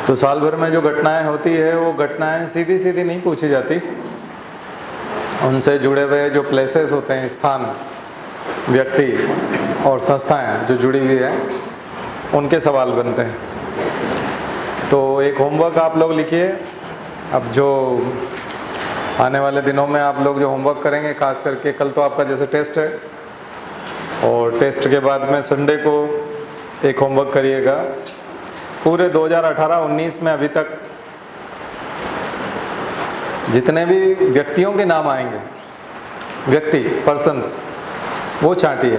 तो साल भर में जो घटनाएं होती है वो घटनाएं सीधी सीधी नहीं पूछी जाती, उनसे जुड़े हुए जो प्लेसेस होते हैं, स्थान, व्यक्ति और संस्थाएं जो जुड़ी हुई हैं, उनके सवाल बनते हैं। तो एक होमवर्क आप लोग लिखिए। अब जो आने वाले दिनों में आप लोग जो होमवर्क करेंगे, खास करके कल तो आपका जैसे टेस्ट है, और टेस्ट के बाद में संडे को एक होमवर्क करिएगा। पूरे 2018-19 में अभी तक जितने भी व्यक्तियों के नाम आएंगे, व्यक्ति, पर्सन्स, वो छांटिए।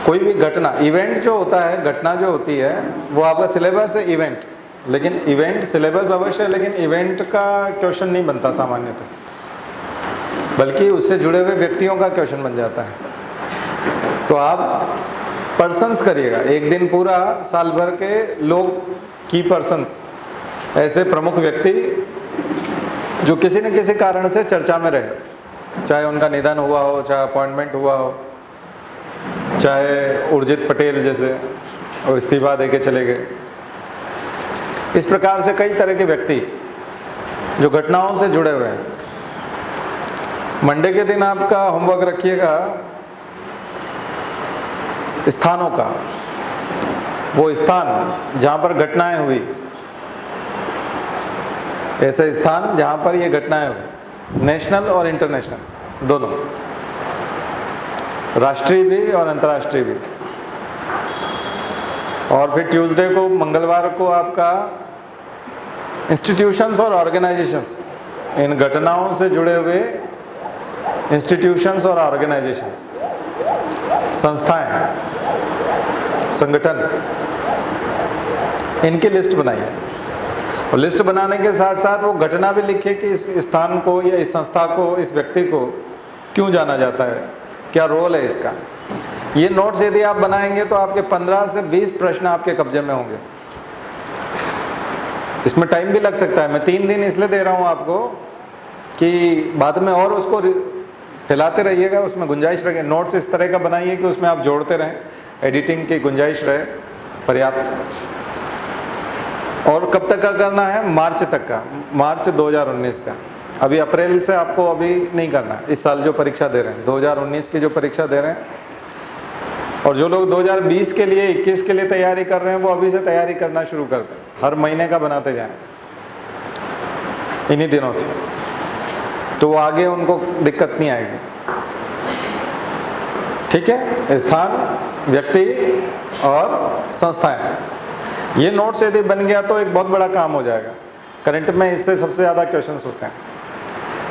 कोई भी घटना, इवेंट जो होता है, घटना जो होती है, वो आपका सिलेबस है इवेंट, लेकिन इवेंट सिलेबस अवश्य है, लेकिन इवेंट का क्वेश्चन नहीं बनता सामान्यतः, बल्कि उससे जुड़े हुए व्यक्तियों का क्वेश्चन बन जाता है। तो आप पर्सन्स करिएगा, एक दिन पूरा साल भर के लोग, की पर्सन्स, ऐसे प्रमुख व्यक्ति जो किसी न किसी कारण से चर्चा में रहे, चाहे उनका निधन हुआ हो, चाहे अपॉइंटमेंट हुआ हो, चाहे उर्जित पटेल जैसे वो इस्तीफा देके चले गए। इस प्रकार से कई तरह के व्यक्ति जो घटनाओं से जुड़े हुए हैं। मंडे के दिन आपका होमवर्क रखिएगा स्थानों का, वो स्थान जहाँ पर घटनाएं हुई, ऐसे स्थान जहाँ पर ये घटनाएं हुई, नेशनल और इंटरनेशनल दोनों, राष्ट्रीय भी और अंतर्राष्ट्रीय भी। और फिर ट्यूसडे को, मंगलवार को आपका इंस्टीट्यूशंस और ऑर्गेनाइजेशंस, इन घटनाओं से जुड़े हुए इंस्टीट्यूशंस और ऑर्गेनाइजेशंस, संस्थाएं, संगठन, इनकी लिस्ट बनाइए। और लिस्ट बनाने के साथ साथ वो घटना भी लिखिए कि इस स्थान को या इस संस्था को, इस व्यक्ति को क्यों जाना जाता है, क्या रोल है इसका। ये नोट्स यदि आप बनाएंगे तो आपके 15 से 20 प्रश्न आपके कब्जे में होंगे। इसमें टाइम भी लग सकता है, मैं 3 दिन इसलिए दे रहा हूँ आपको कि बाद में और उसको फैलाते रहिएगा, उसमें गुंजाइश रखे। नोट्स इस तरह का बनाइए कि उसमें आप जोड़ते रहें, एडिटिंग की गुंजाइश रहे पर्याप्त। और कब तक का करना है? मार्च तक का, मार्च 2019 का। अभी अप्रैल से आपको अभी नहीं करना है, इस साल जो परीक्षा दे रहे हैं, 2019 की जो परीक्षा दे रहे हैं। और जो लोग 2020 के लिए, 21 के लिए तैयारी कर रहे हैं, वो अभी से तैयारी करना शुरू कर दें, हर महीने का बनाते जाएं इन्हीं दिनों से, तो वो आगे उनको दिक्कत नहीं आएगी। ठीक है? स्थान, व्यक्ति और संस्थाएं, ये नोट्स यदि बन गया तो एक बहुत बड़ा काम हो जाएगा। करंट में इससे सबसे ज़्यादा क्वेश्चंस होते हैं।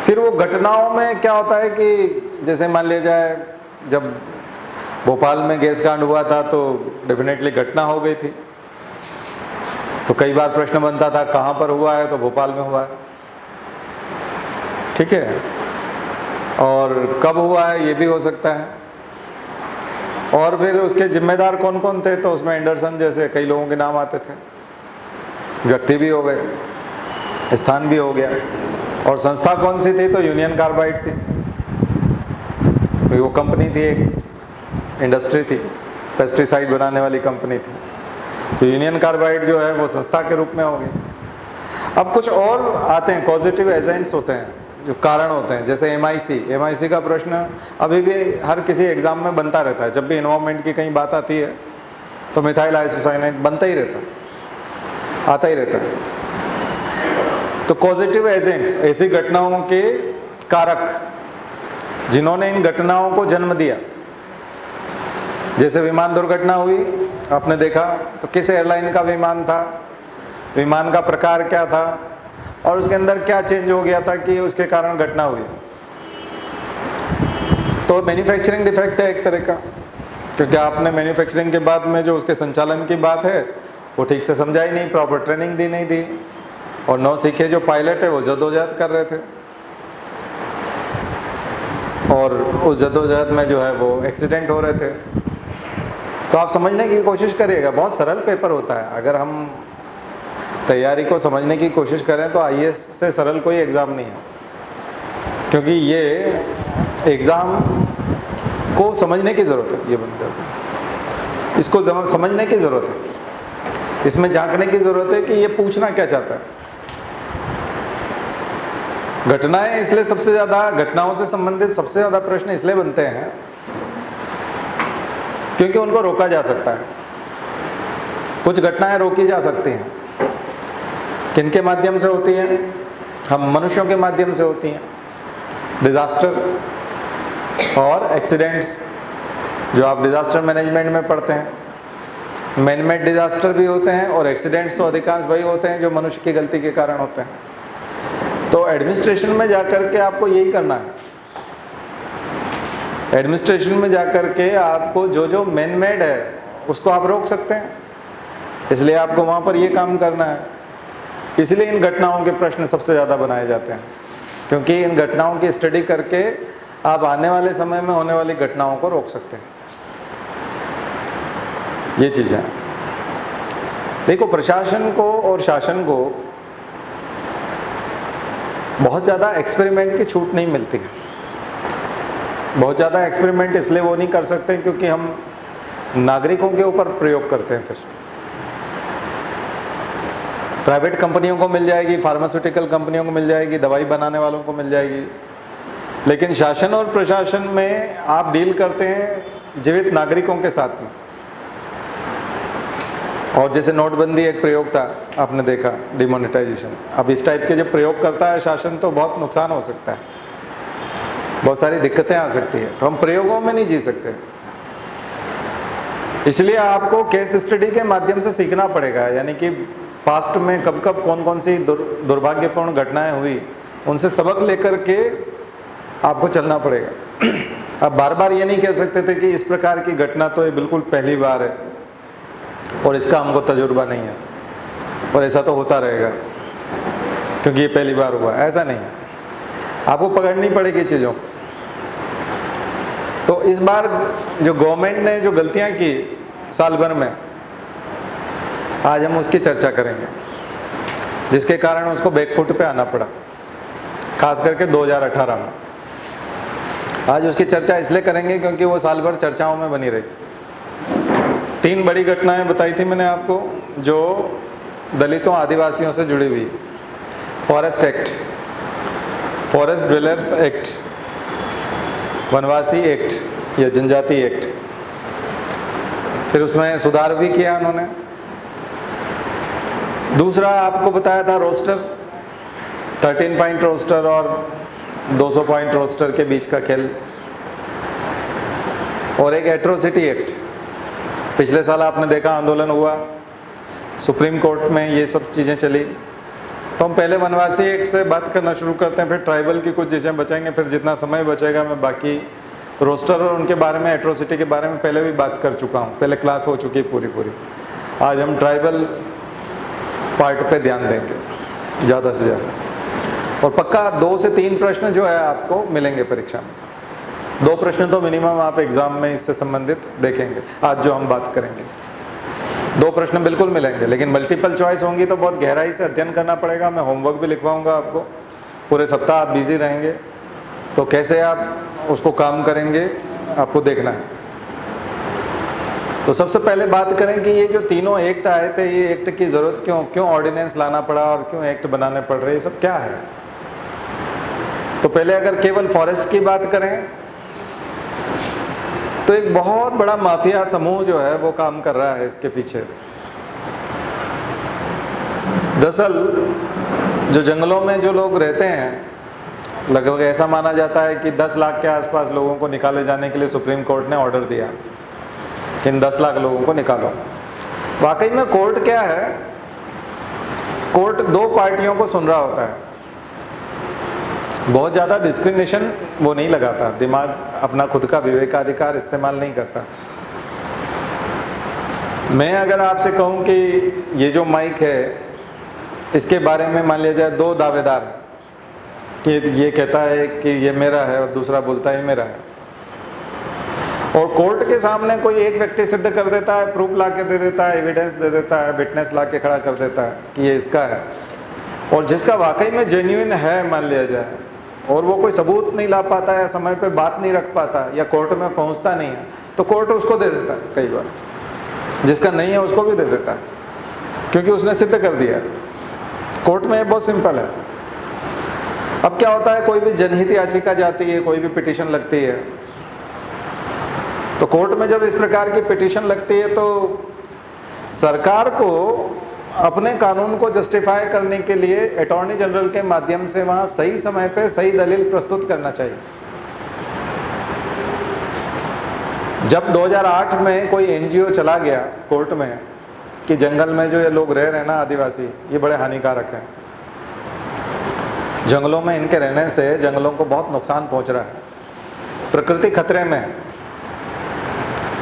फिर वो घटनाओं में क्या होता है कि जैसे मान लिया जाए, जब भोपाल में गैस कांड हुआ था तो डेफिनेटली घटना हो गई थी, तो कई बार प्रश्न बनता था कहाँ पर हुआ है, तो भोपाल में हुआ है। ठीक है? और कब हुआ है ये भी हो सकता है। और फिर उसके जिम्मेदार कौन कौन थे, तो उसमें एंडरसन जैसे कई लोगों के नाम आते थे। व्यक्ति भी हो गए, स्थान भी हो गया। और संस्था कौन सी थी, तो यूनियन कार्बाइड थी, तो वो कंपनी थी, एक इंडस्ट्री थी, पेस्टिसाइड बनाने वाली कंपनी थी। तो यूनियन कार्बाइड जो है वो संस्था के रूप में हो गई। अब कुछ और आते हैं, पॉजिटिव एजेंट्स होते हैं, जो कारण होते हैं, जैसे एमआईसी का प्रश्न अभी भी हर किसी एग्जाम में बनता रहता है। जब भी इन्वायरमेंट की कहीं बात आती है तो मिथाइल आइसोसाइनेट बनता ही रहता है, आता ही रहता है। तो पॉजिटिव एजेंट्स, ऐसी घटनाओं के कारक जिन्होंने इन घटनाओं को जन्म दिया। जैसे विमान दुर्घटना हुई, आपने देखा तो किस एयरलाइन का विमान था, विमान का प्रकार क्या था, और उसके अंदर क्या चेंज हो गया था कि उसके कारण घटना हुई। तो मैन्युफैक्चरिंग डिफेक्ट है एक तरह का, क्योंकि आपने मैन्युफैक्चरिंग के बाद में जो उसके संचालन की बात है वो ठीक से समझा ही नहीं, प्रॉपर ट्रेनिंग दी नहीं थी, और नौसिखे जो पायलट है वो जद्दोजहद कर रहे थे, और उस जद्दोजहद में जो है वो एक्सीडेंट हो रहे थे। तो आप समझने की कोशिश करिएगा, बहुत सरल पेपर होता है। अगर हम तैयारी को समझने की कोशिश करें तो आईएएस से सरल कोई एग्ज़ाम नहीं है, क्योंकि ये एग्ज़ाम को समझने की ज़रूरत है। ये बन जाता है, इसको समझने की ज़रूरत है। इसमें झांकने की जरूरत है कि ये पूछना क्या चाहता है। घटनाएं इसलिए सबसे ज्यादा, घटनाओं से संबंधित सबसे ज्यादा प्रश्न इसलिए बनते हैं क्योंकि उनको रोका जा सकता है। कुछ घटनाएं रोकी जा सकती हैं। किनके माध्यम से होती हैं? हम मनुष्यों के माध्यम से होती हैं। डिजास्टर और एक्सीडेंट्स, जो आप डिजास्टर मैनेजमेंट में पढ़ते हैं, मैन मेड डिजास्टर भी होते हैं और एक्सीडेंट्स तो अधिकांश वही होते हैं जो मनुष्य की गलती के कारण होते हैं। तो एडमिनिस्ट्रेशन में जाकर के आपको यही करना है। एडमिनिस्ट्रेशन में जाकर के आपको जो जो मैन मेड है उसको आप रोक सकते हैं, इसलिए आपको वहाँ पर ये काम करना है। इसलिए इन घटनाओं के प्रश्न सबसे ज़्यादा बनाए जाते हैं, क्योंकि इन घटनाओं की स्टडी करके आप आने वाले समय में होने वाली घटनाओं को रोक सकते हैं। ये चीज़ें देखो, प्रशासन को और शासन को बहुत ज़्यादा एक्सपेरिमेंट की छूट नहीं मिलती है। बहुत ज़्यादा एक्सपेरिमेंट इसलिए वो नहीं कर सकते क्योंकि हम नागरिकों के ऊपर प्रयोग करते हैं। फिर प्राइवेट कंपनियों को मिल जाएगी, फार्मास्यूटिकल कंपनियों को मिल जाएगी, दवाई बनाने वालों को मिल जाएगी, लेकिन शासन और प्रशासन में आप डील करते हैं जीवित नागरिकों के साथ में। और जैसे नोटबंदी एक प्रयोग था, आपने देखा, डिमोनेटाइजेशन। अब इस टाइप के जब प्रयोग करता है शासन तो बहुत नुकसान हो सकता है, बहुत सारी दिक्कतें आ सकती है। तो हम प्रयोगों में नहीं जी सकते, इसलिए आपको केस स्टडी के माध्यम से सीखना पड़ेगा। यानी कि पास्ट में कब कब कौन कौन सी दुर्भाग्यपूर्ण घटनाएं हुई, उनसे सबक लेकर के आपको चलना पड़ेगा। अब बार बार ये नहीं कह सकते थे कि इस प्रकार की घटना तो ये बिल्कुल पहली बार है और इसका हमको तजुर्बा नहीं है और ऐसा तो होता रहेगा क्योंकि ये पहली बार हुआ। ऐसा नहीं है, आपको पकड़नी पड़ेगी चीज़ों को। तो इस बार जो गवर्नमेंट ने जो गलतियां की साल भर में, आज हम उसकी चर्चा करेंगे, जिसके कारण उसको बैकफुट पे आना पड़ा, खास करके 2018 में। आज उसकी चर्चा इसलिए करेंगे क्योंकि वो साल भर चर्चाओं में बनी रही। 3 बड़ी घटनाएं बताई थी मैंने आपको जो दलितों आदिवासियों से जुड़ी हुई। Forest act, forest dwellers act, वनवासी एक्ट या जनजाति एक्ट, फिर उसमें सुधार भी किया उन्होंने। दूसरा आपको बताया था रोस्टर, 13 पॉइंट रोस्टर और 200 पॉइंट रोस्टर के बीच का खेल। और एक एट्रोसिटी एक्ट, पिछले साल आपने देखा आंदोलन हुआ, सुप्रीम कोर्ट में ये सब चीज़ें चली। तो हम पहले वनवासी एक्ट से बात करना शुरू करते हैं, फिर ट्राइबल की कुछ चीज़ें बचेंगे, फिर जितना समय बचेगा मैं बाकी रोस्टर और उनके बारे में, एट्रोसिटी के बारे में पहले भी बात कर चुका हूँ, पहले क्लास हो चुकी है पूरी। आज हम ट्राइबल पार्ट पे ध्यान देंगे ज़्यादा से ज़्यादा। और पक्का 2 से 3 प्रश्न जो है आपको मिलेंगे परीक्षा में। 2 प्रश्न तो मिनिमम आप एग्जाम में इससे संबंधित देखेंगे। आज जो हम बात करेंगे 2 प्रश्न बिल्कुल मिलेंगे, लेकिन मल्टीपल चॉइस होंगी तो बहुत गहराई से अध्ययन करना पड़ेगा। मैं होमवर्क भी लिखवाऊंगा आपको, पूरे सप्ताह आप बिजी रहेंगे, तो कैसे आप उसको काम करेंगे आपको देखना है। तो सबसे पहले बात करें कि ये जो तीनों एक्ट आए थे, ये एक्ट की ज़रूरत क्यों ऑर्डिनेंस लाना पड़ा और क्यों एक्ट बनाने पड़ रहे, ये सब क्या है। तो पहले अगर केवल फॉरेस्ट की बात करें तो एक बहुत बड़ा माफिया समूह जो है वो काम कर रहा है इसके पीछे। दरअसल जो जंगलों में जो लोग रहते हैं, लगभग ऐसा माना जाता है कि 10 लाख के आसपास लोगों को निकाले जाने के लिए सुप्रीम कोर्ट ने ऑर्डर दिया कि इन 10 लाख लोगों को निकालो। वाकई में कोर्ट क्या है, कोर्ट 2 पार्टियों को सुन रहा होता है, बहुत ज़्यादा डिस्क्रिमिनेशन वो नहीं लगाता, दिमाग अपना खुद का विवेकाधिकार इस्तेमाल नहीं करता। मैं अगर आपसे कहूँ कि ये जो माइक है इसके बारे में मान लिया जाए 2 दावेदार कि ये कहता है कि ये मेरा है और दूसरा बोलता है ये मेरा है, और कोर्ट के सामने कोई एक व्यक्ति सिद्ध कर देता है, प्रूफ ला के दे देता है, एविडेंस दे देता है, विटनेस ला के खड़ा कर देता है कि ये इसका है, और जिसका वाकई में जेन्युइन है मान लिया जाए और वो कोई सबूत नहीं ला पाता या समय पे बात नहीं रख पाता या कोर्ट में पहुंचता नहीं है, तो कोर्ट उसको दे देता है। कई बार जिसका नहीं है उसको भी दे देता है। क्योंकि उसने सिद्ध कर दिया। कोर्ट में ये बहुत सिंपल है। अब क्या होता है, कोई भी जनहित याचिका जाती है, कोई भी पिटीशन लगती है, तो कोर्ट में जब इस प्रकार की पिटीशन लगती है तो सरकार को अपने कानून को जस्टिफाई करने के लिए अटॉर्नी जनरल के माध्यम से वहां सही समय पे सही दलील प्रस्तुत करना चाहिए। जब 2008 में कोई एनजीओ चला गया कोर्ट में कि जंगल में जो ये लोग रह रहे हैं ना, आदिवासी, ये बड़े हानिकारक हैं, जंगलों में इनके रहने से जंगलों को बहुत नुकसान पहुंच रहा है, प्रकृति खतरे में है,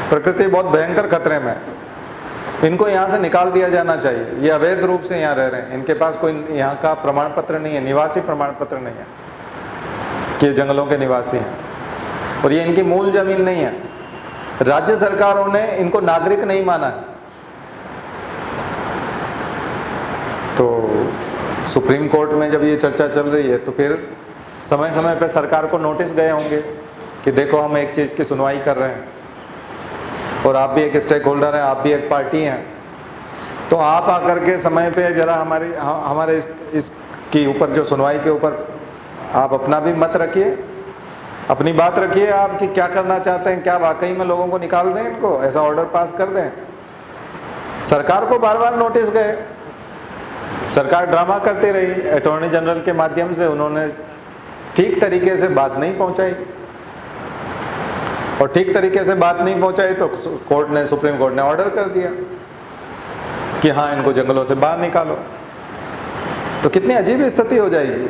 प्रकृति बहुत भयंकर खतरे में है, इनको यहाँ से निकाल दिया जाना चाहिए, ये अवैध रूप से यहाँ रह रहे हैं, इनके पास कोई यहाँ का प्रमाण पत्र नहीं है, निवासी प्रमाण पत्र नहीं है कि ये जंगलों के निवासी हैं, और ये इनकी मूल जमीन नहीं है। राज्य सरकारों ने इनको नागरिक नहीं माना है। तो सुप्रीम कोर्ट में जब ये चर्चा चल रही है तो फिर समय समय पर सरकार को नोटिस गए होंगे कि देखो हम एक चीज़ की सुनवाई कर रहे हैं और आप भी एक स्टेक होल्डर हैं, आप भी एक पार्टी हैं, तो आप आकर के समय पे जरा हमारे इसके ऊपर जो सुनवाई के ऊपर आप अपना भी मत रखिए, अपनी बात रखिए आप कि क्या करना चाहते हैं, क्या वाकई में लोगों को निकाल दें, इनको ऐसा ऑर्डर पास कर दें। सरकार को बार बार नोटिस गए, सरकार ड्रामा करती रही, अटॉर्नी जनरल के माध्यम से उन्होंने ठीक तरीके से बात नहीं पहुंचाई, और ठीक तरीके से बात नहीं पहुंचाई तो कोर्ट ने, सुप्रीम कोर्ट ने ऑर्डर कर दिया कि हाँ इनको जंगलों से बाहर निकालो। तो कितनी अजीब स्थिति हो जाएगी।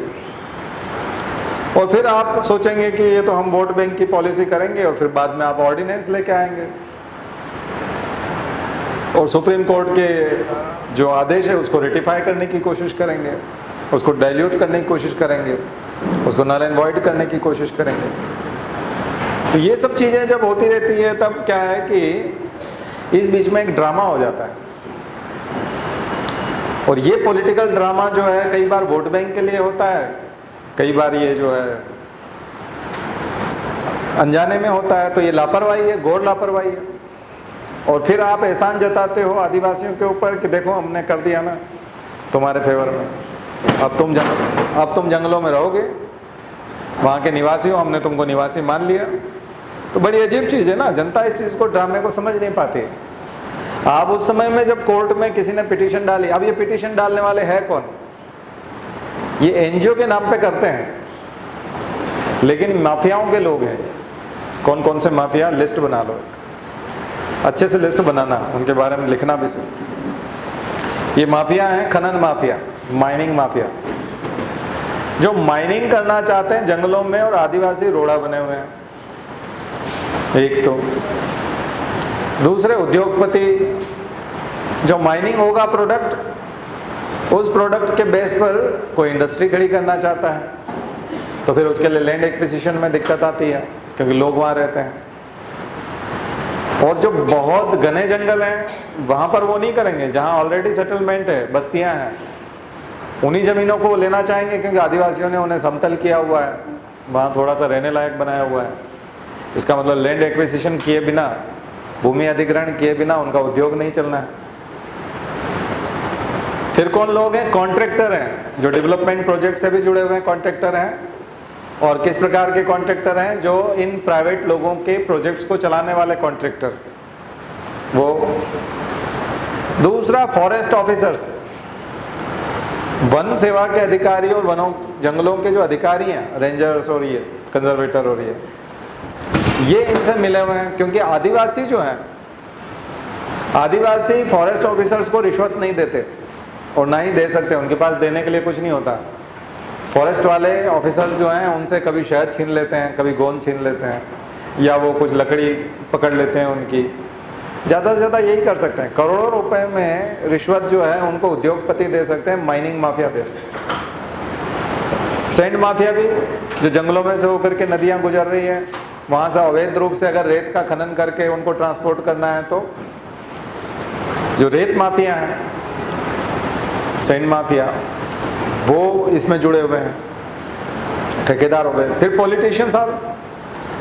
और फिर आप सोचेंगे कि ये तो हम वोट बैंक की पॉलिसी करेंगे, और फिर बाद में आप ऑर्डिनेंस लेके आएंगे और सुप्रीम कोर्ट के जो आदेश है उसको रेटिफाई करने की कोशिश करेंगे, उसको डाइल्यूट करने की कोशिश करेंगे, उसको नल एंड वॉइड करने की कोशिश करेंगे। तो ये सब चीज़ें जब होती रहती है तब क्या है कि इस बीच में एक ड्रामा हो जाता है, और ये पॉलिटिकल ड्रामा जो है कई बार वोट बैंक के लिए होता है, कई बार ये जो है अनजाने में होता है। तो ये लापरवाही है, घोर लापरवाही है। और फिर आप एहसान जताते हो आदिवासियों के ऊपर कि देखो हमने कर दिया ना तुम्हारे फेवर में, अब तुम जंगलों में रहोगे, वहाँ के निवासी हो, हमने तुमको निवासी मान लिया। तो बड़ी अजीब चीज़ है ना, जनता इस चीज़ को, ड्रामे को समझ नहीं पाती। आप उस समय में जब कोर्ट में किसी ने पिटीशन डाली, अब ये पिटीशन डालने वाले हैं कौन? ये एनजीओ के नाम पे करते हैं, लेकिन माफियाओं के लोग हैं। कौन कौन से माफिया, लिस्ट बना लो, अच्छे से लिस्ट बनाना, उनके बारे में लिखना भी सही। ये माफिया हैं, खनन माफिया, माइनिंग माफिया, जो माइनिंग करना चाहते हैं जंगलों में, और आदिवासी रोड़ा बने हुए हैं एक तो। दूसरे उद्योगपति, जो माइनिंग होगा प्रोडक्ट, उस प्रोडक्ट के बेस पर कोई इंडस्ट्री खड़ी करना चाहता है, तो फिर उसके लिए लैंड एक्विजिशन में दिक्कत आती है क्योंकि लोग वहाँ रहते हैं। और जो बहुत घने जंगल हैं वहाँ पर वो नहीं करेंगे, जहाँ ऑलरेडी सेटलमेंट है, बस्तियाँ हैं, उन्हीं ज़मीनों को लेना चाहेंगे क्योंकि आदिवासियों ने उन्हें समतल किया हुआ है, वहाँ थोड़ा सा रहने लायक बनाया हुआ है। इसका मतलब लैंड एक्विजिशन किए बिना, भूमि अधिग्रहण किए बिना उनका उद्योग नहीं चलना है। फिर कौन लोग हैं? कॉन्ट्रैक्टर हैं, जो डेवलपमेंट प्रोजेक्ट से भी जुड़े हुए हैं, कॉन्ट्रैक्टर हैं। और किस प्रकार के कॉन्ट्रैक्टर हैं? जो इन प्राइवेट लोगों के प्रोजेक्ट्स को चलाने वाले कॉन्ट्रैक्टर, वो। दूसरा, फॉरेस्ट ऑफिसर्स, वन सेवा के अधिकारी और वनों, जंगलों के जो अधिकारी हैं, रेंजर्स और ये कंजर्वेटर और ये इनसे मिले हुए हैं। क्योंकि आदिवासी जो हैं, आदिवासी फॉरेस्ट ऑफिसर्स को रिश्वत नहीं देते और ना ही दे सकते, उनके पास देने के लिए कुछ नहीं होता। फॉरेस्ट वाले ऑफिसर्स जो हैं उनसे कभी शहद छीन लेते हैं, कभी गोंद छीन लेते हैं, या वो कुछ लकड़ी पकड़ लेते हैं उनकी। ज़्यादा से ज़्यादा यही कर सकते हैं। करोड़ों रुपए में रिश्वत जो है उनको उद्योगपति दे सकते हैं, माइनिंग माफिया दे सकते हैं। सैंड माफिया भी, जो जंगलों में से होकर के नदियाँ गुजर रही हैं, वहाँ से अवैध रूप से अगर रेत का खनन करके उनको ट्रांसपोर्ट करना है, तो जो रेत माफिया हैं, सैंड माफिया, वो इसमें जुड़े हुए हैं, ठेकेदार हो गए। फिर पॉलिटिशियंस,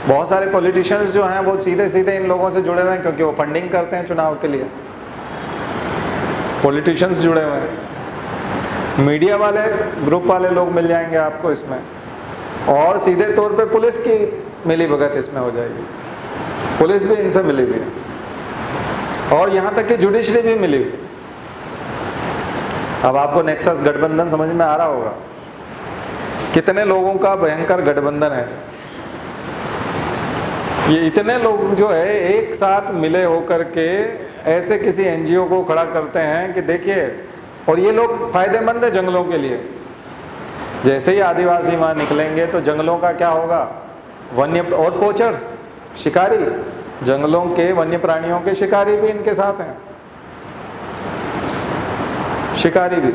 बहुत सारे पॉलिटिशियंस जो हैं वो सीधे सीधे इन लोगों से जुड़े हुए हैं क्योंकि वो फंडिंग करते हैं चुनाव के लिए। पॉलिटिशियंस जुड़े हुए हैं, मीडिया वाले ग्रुप वाले लोग मिल जाएंगे आपको इसमें, और सीधे तौर पे पुलिस की मिली भगत इसमें हो जाएगी। पुलिस भी इनसे मिली हुई है और यहाँ तक कि जुडिशरी भी मिली हुई। अब आपको नेक्सस गठबंधन समझ में आ रहा होगा, कितने लोगों का भयंकर गठबंधन है। ये इतने लोग जो है एक साथ मिले होकर के ऐसे किसी एनजीओ को खड़ा करते हैं कि देखिए, और ये लोग फायदेमंद है जंगलों के लिए। जैसे ही आदिवासी वहाँ निकलेंगे तो जंगलों का क्या होगा, वन्य और पोचर्स, शिकारी, जंगलों के वन्य प्राणियों के शिकारी भी इनके साथ हैं, शिकारी भी।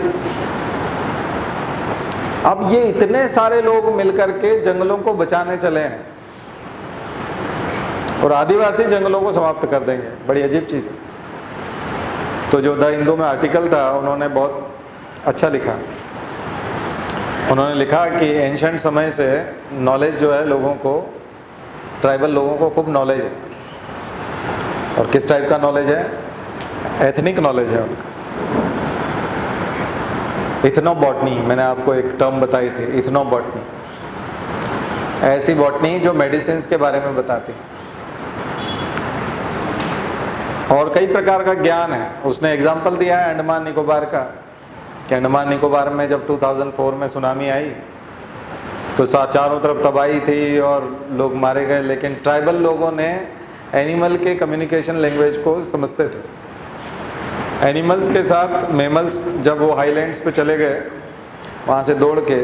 अब ये इतने सारे लोग मिलकर के जंगलों को बचाने चले हैं और आदिवासी जंगलों को समाप्त कर देंगे। बड़ी अजीब चीज़ है। तो जो द हिंदू में आर्टिकल था, उन्होंने बहुत अच्छा लिखा। उन्होंने लिखा कि एंशंट समय से नॉलेज जो है लोगों को, ट्राइबल लोगों को खूब नॉलेज है। और किस टाइप का नॉलेज है? एथनिक नॉलेज है उनका। इथनोबॉटनी, मैंने आपको एक टर्म बताई थी, इथनोबॉटनी, ऐसी बॉटनी जो मेडिसिन के बारे में बताती है। और कई प्रकार का ज्ञान है। उसने एग्जाम्पल दिया है अंडमान निकोबार का, कि अंडमान निकोबार में जब 2004 में सुनामी आई तो चारों तरफ तबाही थी और लोग मारे गए, लेकिन ट्राइबल लोगों ने एनिमल के कम्युनिकेशन लैंग्वेज को समझते थे। एनिमल्स के साथ मेमल्स जब वो हाईलैंड्स पे चले गए वहाँ से दौड़ के,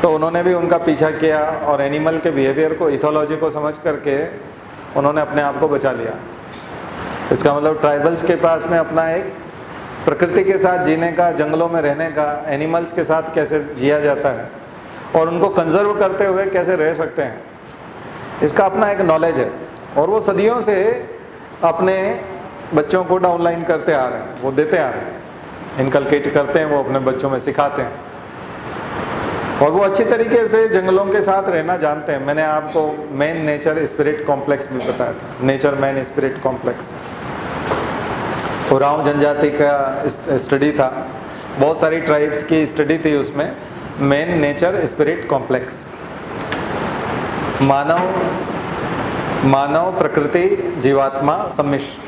तो उन्होंने भी उनका पीछा किया और एनिमल के बिहेवियर को, इथोलॉजी को समझ करके उन्होंने अपने आप को बचा लिया। इसका मतलब ट्राइबल्स के पास में अपना एक प्रकृति के साथ जीने का, जंगलों में रहने का, एनिमल्स के साथ कैसे जिया जाता है और उनको कंजर्व करते हुए कैसे रह सकते हैं, इसका अपना एक नॉलेज है। और वो सदियों से अपने बच्चों को डाउनलाइन करते आ रहे हैं, वो देते आ रहे हैं, इनकलकेट करते हैं, वो अपने बच्चों में सिखाते हैं और वो अच्छी तरीके से जंगलों के साथ रहना जानते हैं। मैंने आपको मैन नेचर स्पिरिट कॉम्प्लेक्स भी बताया था, nature man spirit complex. Oraon जनजाति का स्टडी था, बहुत सारी ट्राइब्स की स्टडी थी उसमें। मैन नेचर स्पिरिट कॉम्प्लेक्स, मानव प्रकृति जीवात्मा सम्मिश्र।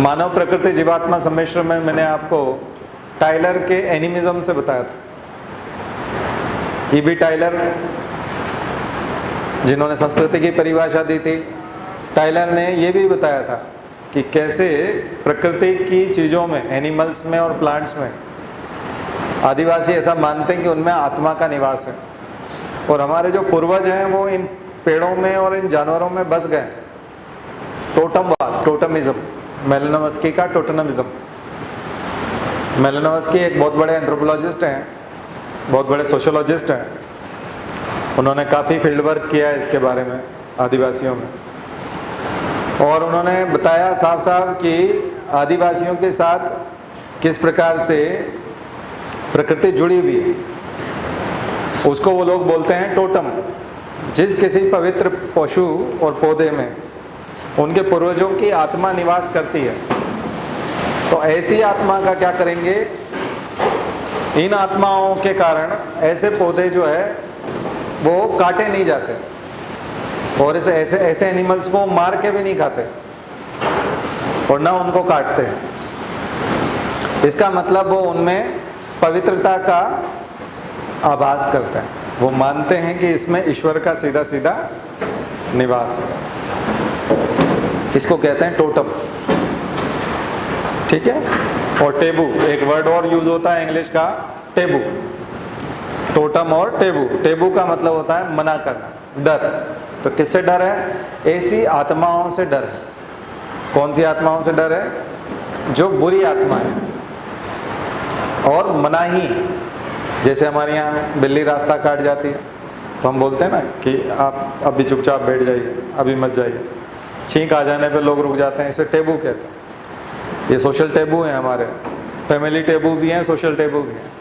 मानव प्रकृति जीवात्मा सम्मिश्र में मैंने आपको टाइलर के एनिमिज्म से बताया था। E.B. टाइलर, जिन्होंने संस्कृति की परिभाषा दी थी, टाइलर ने ये भी बताया था कि कैसे प्रकृति की चीज़ों में, एनिमल्स में और प्लांट्स में, आदिवासी ऐसा मानते हैं कि उनमें आत्मा का निवास है और हमारे जो पूर्वज हैं वो इन पेड़ों में और इन जानवरों में बस गए। टोटमवाद, टोटमिज्म, मेलानोव्स्की का टोटमिज्म। मेलानोव्स्की एक बहुत बड़े एंथ्रोपोलॉजिस्ट हैं, बहुत बड़े सोशोलॉजिस्ट हैं। उन्होंने काफ़ी फील्ड वर्क किया है इसके बारे में, आदिवासियों में, और उन्होंने बताया साफ साफ कि आदिवासियों के साथ किस प्रकार से प्रकृति जुड़ी हुई है। उसको वो लोग बोलते हैं टोटम। जिस किसी पवित्र पशु और पौधे में उनके पूर्वजों की आत्मा निवास करती है, तो ऐसी आत्मा का क्या करेंगे, इन आत्माओं के कारण ऐसे पौधे जो है वो काटे नहीं जाते और ऐसे एनिमल्स को मार के भी नहीं खाते और ना उनको काटते हैं। इसका मतलब वो उनमें पवित्रता का आभास करते हैं। वो मानते हैं कि इसमें ईश्वर का सीधा सीधा निवास है। इसको कहते हैं टोटम, ठीक है। और टेबू, एक वर्ड और यूज होता है इंग्लिश का, टेबू। टोटम और टेबू। टेबू का मतलब होता है मना करना, डर। तो किससे डर है? ऐसी आत्माओं से डर है। कौन सी आत्माओं से डर है? जो बुरी आत्मा है। और मनाही, जैसे हमारे यहाँ बिल्ली रास्ता काट जाती है तो हम बोलते हैं ना कि आप अभी चुपचाप बैठ जाइए, अभी मत जाइए। छींक आ जाने पे लोग रुक जाते हैं, इसे टेबू कहते हैं। ये सोशल टेबू हैं हमारे, फैमिली टेबू भी हैं, सोशल टेबू भी हैं।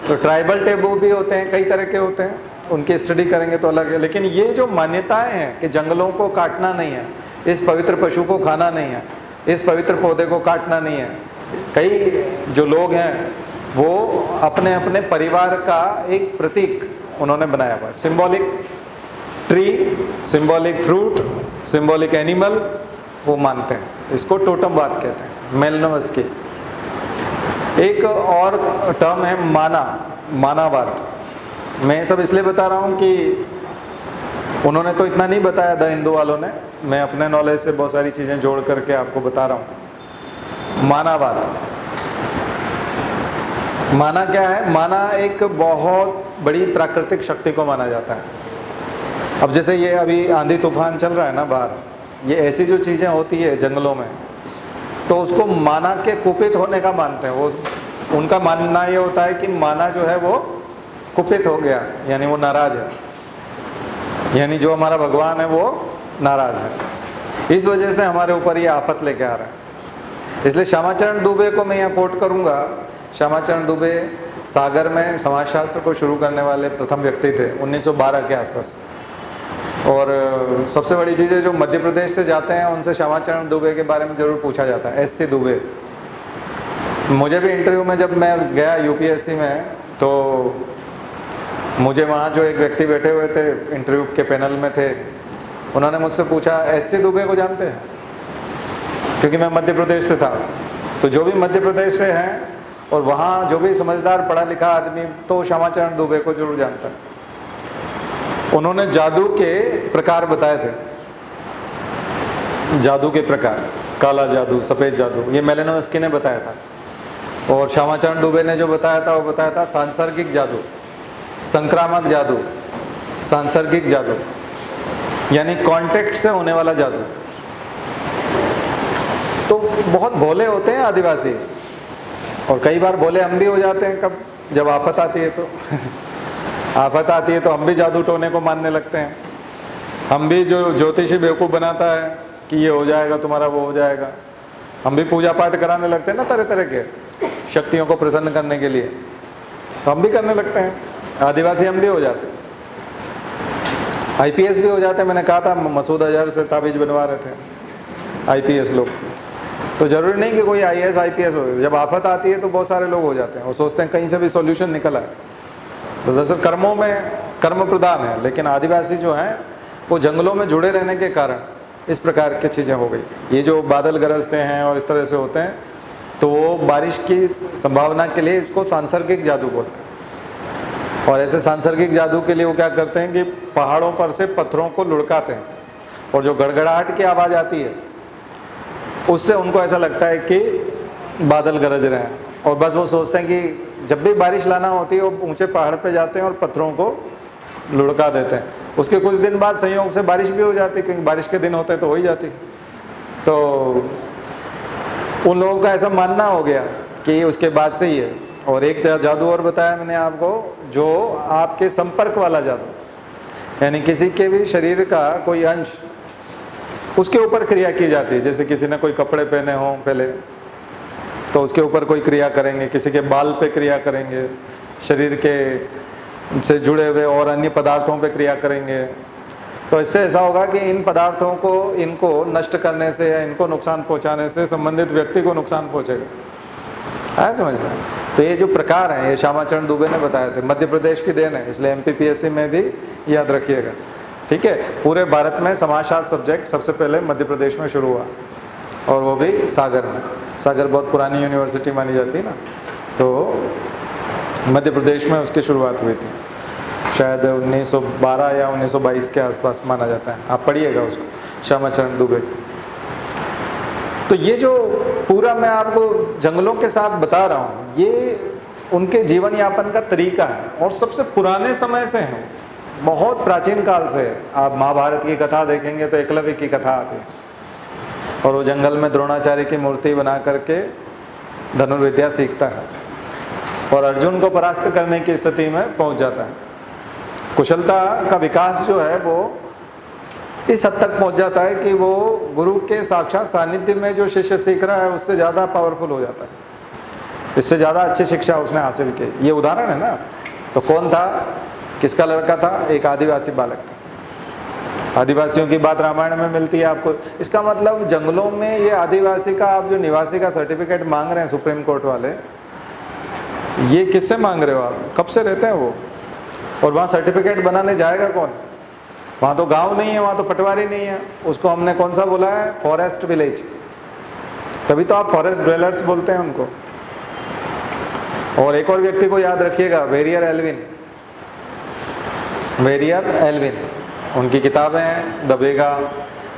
तो ट्राइबल टेबू भी होते हैं, कई तरह के होते हैं, उनकी स्टडी करेंगे तो अलग है। लेकिन ये जो मान्यताएं हैं कि जंगलों को काटना नहीं है, इस पवित्र पशु को खाना नहीं है, इस पवित्र पौधे को काटना नहीं है, कई जो लोग हैं वो अपने अपने परिवार का एक प्रतीक उन्होंने बनाया हुआ है। Symbolic tree, symbolic fruit, symbolic animal वो मानते हैं, इसको टोटमवाद कहते हैं, मेलनोवस्की। एक और टर्म है मानावाद। मैं ये सब इसलिए बता रहा हूँ कि उन्होंने तो इतना नहीं बताया द हिंदू वालों ने, मैं अपने नॉलेज से बहुत सारी चीज़ें जोड़ करके आपको बता रहा हूँ। मानावाद, माना क्या है? माना एक बहुत बड़ी प्राकृतिक शक्ति को माना जाता है। अब जैसे ये अभी आंधी तूफान चल रहा है ना बाहर, ये ऐसी जो चीज़ें होती है जंगलों में, तो उसको माना के कुपित होने का मानते हैं। वो उनका मानना ये होता है कि माना जो है वो कुपित हो गया, यानी वो नाराज है, यानी जो हमारा भगवान है वो नाराज है, इस वजह से हमारे ऊपर ये आफत लेके आ रहा है। इसलिए श्यामाचरण दुबे को मैं यहाँ कोट करूँगा। श्यामाचरण दुबे सागर में समाजशास्त्र को शुरू करने वाले प्रथम व्यक्ति थे 1912 के आसपास। और सबसे बड़ी चीज़ है, जो मध्य प्रदेश से जाते हैं उनसे श्यामाचरण दुबे के बारे में ज़रूर पूछा जाता है, SC दुबे। मुझे भी इंटरव्यू में जब मैं गया UPSC में, तो मुझे वहाँ जो एक व्यक्ति बैठे हुए थे इंटरव्यू के पैनल में थे, उन्होंने मुझसे पूछा SC दुबे को जानते हैं? क्योंकि मैं मध्य प्रदेश से था। तो जो भी मध्य प्रदेश से हैं और वहाँ जो भी समझदार पढ़ा लिखा आदमी, तो श्यामाचरण दुबे को जरूर जानता है। उन्होंने जादू के प्रकार बताए थे, जादू के प्रकार, काला जादू, सफ़ेद जादू, ये मेलेनोवस्की ने बताया था। और श्यामाचरण दुबे ने जो बताया था वो बताया था सांसर्गिक जादू, संक्रामक जादू, सांसर्गिक जादू, यानी कांटेक्ट से होने वाला जादू। तो बहुत भोले होते हैं आदिवासी, और कई बार भोले हम भी हो जाते हैं। कब? जब आफत आती है तो आफत आती है तो हम भी जादू टोने को मानने लगते हैं। हम भी जो ज्योतिषी बेवकूफ़ बनाता है कि ये हो जाएगा तुम्हारा, वो हो जाएगा, हम भी पूजा पाठ कराने लगते हैं ना तरह तरह के शक्तियों को प्रसन्न करने के लिए, तो हम भी करने लगते हैं। आदिवासी हम भी हो जाते हैं, IPS भी हो जाते हैं। मैंने कहा था मसूद अजहर से ताबीज बनवा रहे थे IPS लोग। तो ज़रूरी नहीं कि कोई IAS IPS हो। जब आफत आती है तो बहुत सारे लोग हो जाते हैं और सोचते हैं कहीं से भी सॉल्यूशन निकल आए। तो दरअसल कर्मों में कर्म प्रधान है, लेकिन आदिवासी जो हैं वो जंगलों में जुड़े रहने के कारण इस प्रकार की चीज़ें हो गई। ये जो बादल गरजते हैं और इस तरह से होते हैं, तो वो बारिश की संभावना के लिए इसको सांसर्गिक जादू बोलते हैं। और ऐसे सांसर्गिक जादू के लिए वो क्या करते हैं कि पहाड़ों पर से पत्थरों को लुढ़काते हैं, और जो गड़गड़ाहट की आवाज़ आती है उससे उनको ऐसा लगता है कि बादल गरज रहे हैं। और बस वो सोचते हैं कि जब भी बारिश लाना होती है वो ऊंचे पहाड़ पे जाते हैं और पत्थरों को लुढ़का देते हैं। उसके कुछ दिन बाद संयोग से बारिश भी हो जाती है, क्योंकि बारिश के दिन होते हैं तो हो ही जाती। तो उन लोगों का ऐसा मानना हो गया कि उसके बाद से ही है। और एक जादू और बताया मैंने आपको, जो आपके संपर्क वाला जादू, यानी किसी के भी शरीर का कोई अंश उसके ऊपर क्रिया की जाती है। जैसे किसी ने कोई कपड़े पहने हों पहले, तो उसके ऊपर कोई क्रिया करेंगे, किसी के बाल पे क्रिया करेंगे, शरीर के से जुड़े हुए और अन्य पदार्थों पे क्रिया करेंगे। तो इससे ऐसा होगा कि इन पदार्थों को, इनको नष्ट करने से या इनको नुकसान पहुंचाने से संबंधित व्यक्ति को नुकसान पहुंचेगा। आया समझ में? तो ये जो प्रकार हैं ये श्यामाचरण दुबे ने बताए थे, मध्य प्रदेश की देन है, इसलिए MPPSC में भी याद रखिएगा। ठीक है, पूरे भारत में समाजशास्त्र सब्जेक्ट सबसे पहले मध्य प्रदेश में शुरू हुआ, और वो भी सागर में। सागर बहुत पुरानी यूनिवर्सिटी मानी जाती है ना, तो मध्य प्रदेश में उसकी शुरुआत हुई थी, शायद 1912 या 1922 के आसपास माना जाता है। आप पढ़िएगा उसको, श्यामाचरण दुबे। तो ये जो पूरा मैं आपको जंगलों के साथ बता रहा हूँ, ये उनके जीवन यापन का तरीका है, और सबसे पुराने समय से है, बहुत प्राचीन काल से। आप महाभारत की कथा देखेंगे तो एकलव्य की कथा आती है, और वो जंगल में द्रोणाचार्य की मूर्ति बना करके धनुर्विद्या सीखता है और अर्जुन को परास्त करने की स्थिति में पहुंच जाता है। कुशलता का विकास जो है वो इस हद तक पहुंच जाता है कि वो गुरु के साक्षात सानिध्य में जो शिष्य सीख रहा है उससे ज़्यादा पावरफुल हो जाता है, इससे ज़्यादा अच्छी शिक्षा उसने हासिल की। ये उदाहरण है ना। तो कौन था, किसका लड़का था? एक आदिवासी बालक था। आदिवासियों की बात रामायण में मिलती है आपको। इसका मतलब जंगलों में ये आदिवासी का आप जो निवासी का सर्टिफिकेट मांग रहे हैं सुप्रीम कोर्ट वाले, ये किससे मांग रहे हो आप? कब से रहते हैं वो? और वहाँ सर्टिफिकेट बनाने जाएगा कौन? वहाँ तो गांव नहीं है, वहाँ तो पटवारी नहीं है, उसको हमने कौन सा बोला है? Forest village. तभी तो आप फॉरेस्ट ड्वेलर्स बोलते हैं उनको। और एक और व्यक्ति को याद रखिएगा, वेरियर एल्विन। वेरियर एल्विन, उनकी किताबें हैं the Baiga,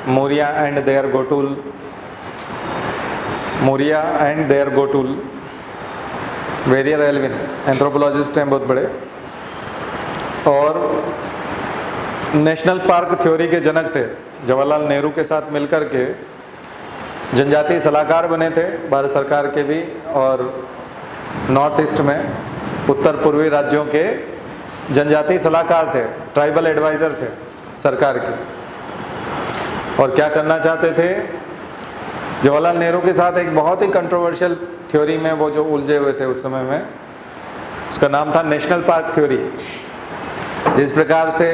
Muria and their Ghotul, Muria and their Ghotul. Verrier Elwin anthropologist हैं बहुत बड़े, और नेशनल पार्क थ्योरी के जनक थे। जवाहरलाल नेहरू के साथ मिलकर के जनजातीय सलाहकार बने थे भारत सरकार के भी, और नॉर्थ ईस्ट में उत्तर पूर्वी राज्यों के जनजातीय सलाहकार थे, ट्राइबल एडवाइज़र थे सरकार के। और क्या करना चाहते थे? जवाहरलाल नेहरू के साथ एक बहुत ही कंट्रोवर्शियल थ्योरी में वो जो उलझे हुए थे उस समय में, उसका नाम था नेशनल पार्क थ्योरी। जिस प्रकार से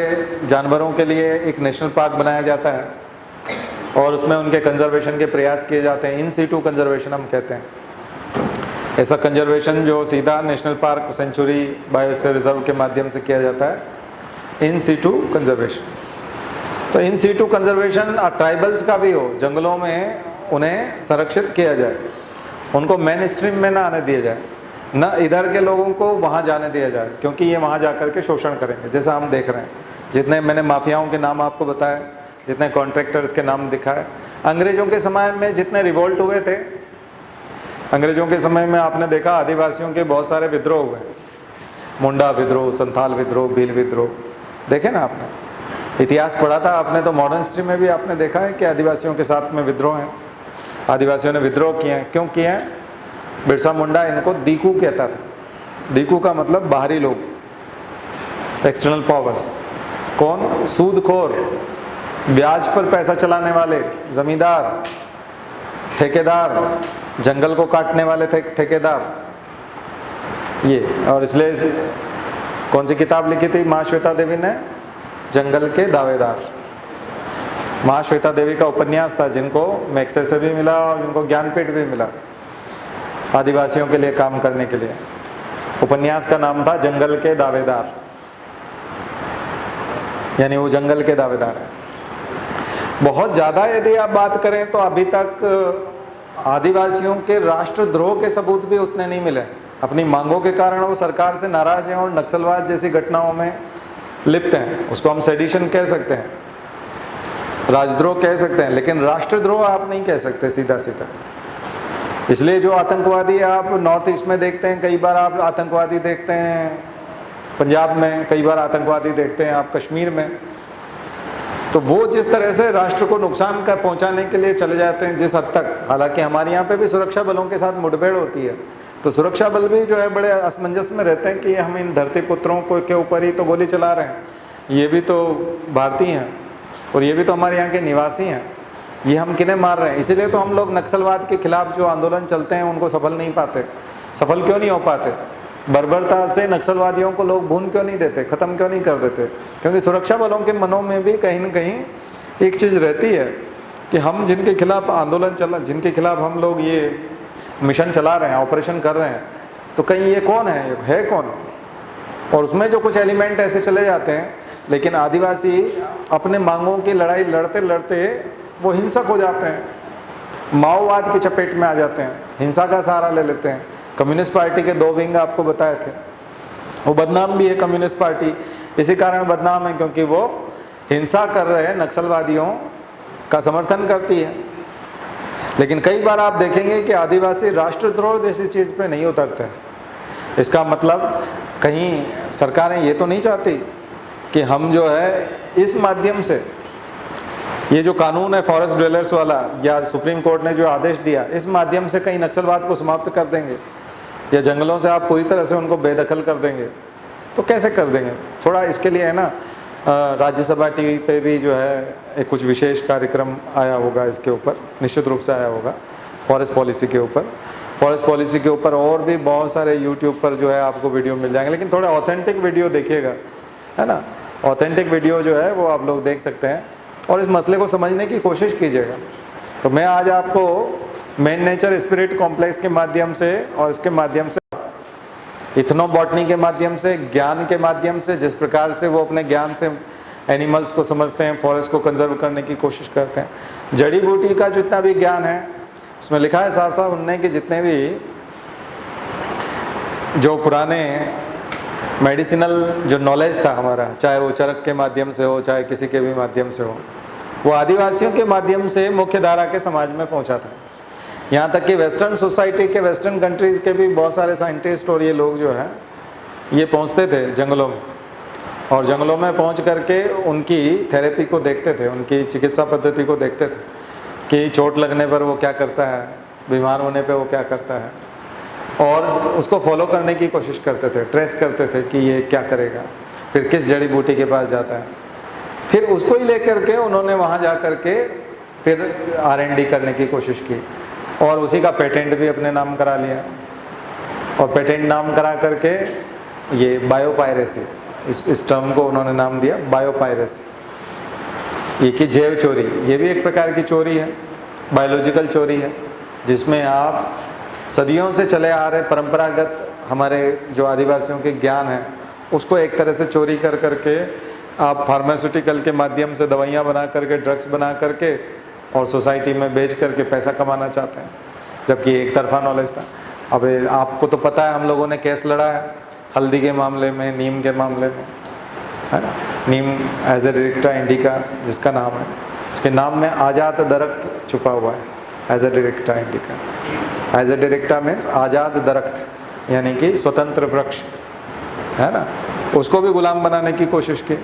जानवरों के लिए एक नेशनल पार्क बनाया जाता है और उसमें उनके कंजर्वेशन के प्रयास किए जाते हैं, इन सीटू कंजर्वेशन हम कहते हैं, ऐसा कंजर्वेशन जो सीधा national park, sanctuary, biosphere reserve के माध्यम से किया जाता है, इन सीटू कंजर्वेशन। तो इन सीटू कंजर्वेशन ट्राइबल्स का भी हो, जंगलों में उन्हें संरक्षित किया जाए, उनको मेन स्ट्रीम में ना आने दिया जाए, न इधर के लोगों को वहाँ जाने दिया जाए, क्योंकि ये वहाँ जा कर के शोषण करेंगे। जैसा हम देख रहे हैं, जितने मैंने माफियाओं के नाम आपको बताए, जितने कॉन्ट्रैक्टर्स के नाम दिखाए, अंग्रेज़ों के समय में जितने रिवोल्ट हुए थे, अंग्रेज़ों के समय में आपने देखा आदिवासियों के बहुत सारे विद्रोह हुए, मुंडा विद्रोह, संथाल विद्रोह, भील विद्रोह, देखे ना आपने? इतिहास पढ़ा था आपने तो, मॉडर्न हिस्ट्री में भी आपने देखा है कि आदिवासियों के साथ में विद्रोह हैं, आदिवासियों ने विद्रोह किए हैं। क्यों किए हैं? बिरसा मुंडा इनको दीकू कहता था। दीकू का मतलब बाहरी लोग, एक्सटर्नल पावर्स। कौन? सूदखोर, ब्याज पर पैसा चलाने वाले, जमींदार, ठेकेदार, जंगल को काटने वाले थे ठेकेदार ये। और इसलिए कौन सी किताब लिखी थी महाश्वेता देवी ने? जंगल के दावेदार। महाश्वेता देवी का उपन्यास था, जिनको मैक्से से भी मिला और जिनको ज्ञानपीठ भी मिला आदिवासियों के लिए काम करने के लिए। उपन्यास का नाम था जंगल के दावेदार, यानी वो जंगल के दावेदार है। बहुत ज़्यादा यदि आप बात करें तो अभी तक आदिवासियों के राष्ट्रद्रोह के सबूत भी उतने नहीं मिले। अपनी मांगों के कारण वो सरकार से नाराज हैं और नक्सलवाद जैसी घटनाओं में लिप्त हैं। उसको हम सेडिशन कह सकते हैं, राजद्रोह कह सकते हैं, लेकिन राष्ट्रद्रोह आप नहीं कह सकते सीधा सीधा। इसलिए जो आतंकवादी आप नॉर्थ ईस्ट में देखते हैं, कई बार आप आतंकवादी देखते हैं पंजाब में, कई बार आतंकवादी देखते हैं आप कश्मीर में, तो वो जिस तरह से राष्ट्र को नुकसान कर पहुंचाने के लिए चले जाते हैं जिस हद तक, हालांकि हमारे यहाँ पे भी सुरक्षा बलों के साथ मुठभेड़ होती है, तो सुरक्षा बल भी जो है बड़े असमंजस में रहते हैं कि हम इन धरती पुत्रों को के ऊपर ही तो गोली चला रहे हैं, ये भी तो भारतीय हैं और ये भी तो हमारे यहाँ के निवासी हैं, ये हम किन्हें मार रहे हैं। इसीलिए तो हम लोग नक्सलवाद के खिलाफ जो आंदोलन चलते हैं उनको सफल नहीं पाते। सफल क्यों नहीं हो पाते? बर्बरता से नक्सलवादियों को लोग भून क्यों नहीं देते, ख़त्म क्यों नहीं कर देते? क्योंकि सुरक्षा बलों के मनों में भी कहीं न कहीं एक चीज़ रहती है कि हम जिनके खिलाफ आंदोलन चला, जिनके खिलाफ हम लोग ये मिशन चला रहे हैं, ऑपरेशन कर रहे हैं, तो कहीं ये कौन है कौन? और उसमें जो कुछ एलिमेंट ऐसे चले जाते हैं, लेकिन आदिवासी अपने मांगों की लड़ाई लड़ते लड़ते वो हिंसक हो जाते हैं, माओवाद की चपेट में आ जाते हैं, हिंसा का सहारा ले लेते हैं। कम्युनिस्ट पार्टी के 2 विंग आपको बताए थे, वो बदनाम भी है। कम्युनिस्ट पार्टी इसी कारण बदनाम है क्योंकि वो हिंसा कर रहे नक्सलवादियों का समर्थन करती है। लेकिन कई बार आप देखेंगे कि आदिवासी राष्ट्रद्रोह जैसी चीज़ पे नहीं उतरते। इसका मतलब कहीं सरकारें ये तो नहीं चाहती कि हम जो है इस माध्यम से, ये जो कानून है फॉरेस्ट ड्वेलर्स वाला या सुप्रीम कोर्ट ने जो आदेश दिया, इस माध्यम से कहीं नक्सलवाद को समाप्त कर देंगे या जंगलों से आप पूरी तरह से उनको बेदखल कर देंगे, तो कैसे कर देंगे? थोड़ा इसके लिए है ना, राज्यसभा टीवी पे भी जो है कुछ विशेष कार्यक्रम आया होगा, इसके ऊपर निश्चित रूप से आया होगा, फॉरेस्ट पॉलिसी के ऊपर। फॉरेस्ट पॉलिसी के ऊपर और भी बहुत सारे यूट्यूब पर जो है आपको वीडियो मिल जाएंगे, लेकिन थोड़ा ऑथेंटिक वीडियो देखिएगा, है ना। ऑथेंटिक वीडियो जो है वो आप लोग देख सकते हैं और इस मसले को समझने की कोशिश कीजिएगा। तो मैं आज आपको मेन नेचर स्पिरिट कॉम्प्लेक्स के माध्यम से और इसके माध्यम से इथनोबॉटनी के माध्यम से, ज्ञान के माध्यम से, जिस प्रकार से वो अपने ज्ञान से एनिमल्स को समझते हैं, फॉरेस्ट को कंजर्व करने की कोशिश करते हैं, जड़ी बूटी का जितना भी ज्ञान है उसमें लिखा है साफ साफ उनने कि जितने भी जो पुराने मेडिसिनल जो नॉलेज था हमारा, चाहे वो चरक के माध्यम से हो, चाहे किसी के भी माध्यम से हो, वो आदिवासियों के माध्यम से मुख्य धारा के समाज में पहुंचा था। यहाँ तक कि वेस्टर्न सोसाइटी के, वेस्टर्न कंट्रीज़ के भी बहुत सारे साइंटिस्ट और ये लोग जो है ये पहुँचते थे जंगलों में, और जंगलों में पहुँच करके उनकी थेरेपी को देखते थे, उनकी चिकित्सा पद्धति को देखते थे कि चोट लगने पर वो क्या करता है, बीमार होने पर वो क्या करता है, और उसको फॉलो करने की कोशिश करते थे, ट्रेस करते थे कि ये क्या करेगा, फिर किस जड़ी बूटी के पास जाता है, फिर उसको ही लेकर के उन्होंने वहाँ जा कर के फिर R&D करने की कोशिश की और उसी का पेटेंट भी अपने नाम करा लिया। और पेटेंट नाम करा करके ये बायोपायरेसी, इस टर्म को उन्होंने नाम दिया बायोपायरेसी, ये कि जैव चोरी, ये भी एक प्रकार की चोरी है, बायोलॉजिकल चोरी है, जिसमें आप सदियों से चले आ रहे परंपरागत हमारे जो आदिवासियों के ज्ञान है उसको एक तरह से चोरी कर करके आप फार्मास्यूटिकल के माध्यम से दवाइयाँ बना करके, ड्रग्स बना करके और सोसाइटी में बेच करके पैसा कमाना चाहते हैं, जबकि एक तरफा नॉलेज था। अब आपको तो पता है हम लोगों ने केस लड़ा है हल्दी के मामले में, नीम के मामले में, है ना। नीम एजेडिरेक्टा इंडिका जिसका नाम है, उसके नाम में आज़ाद दरख्त छुपा हुआ है, एजेडिरेक्टा इंडिका। एजेडिरेक्टा मीन्स आज़ाद दरख्त, यानी कि स्वतंत्र वृक्ष, है ना। उसको भी गुलाम बनाने की कोशिश की,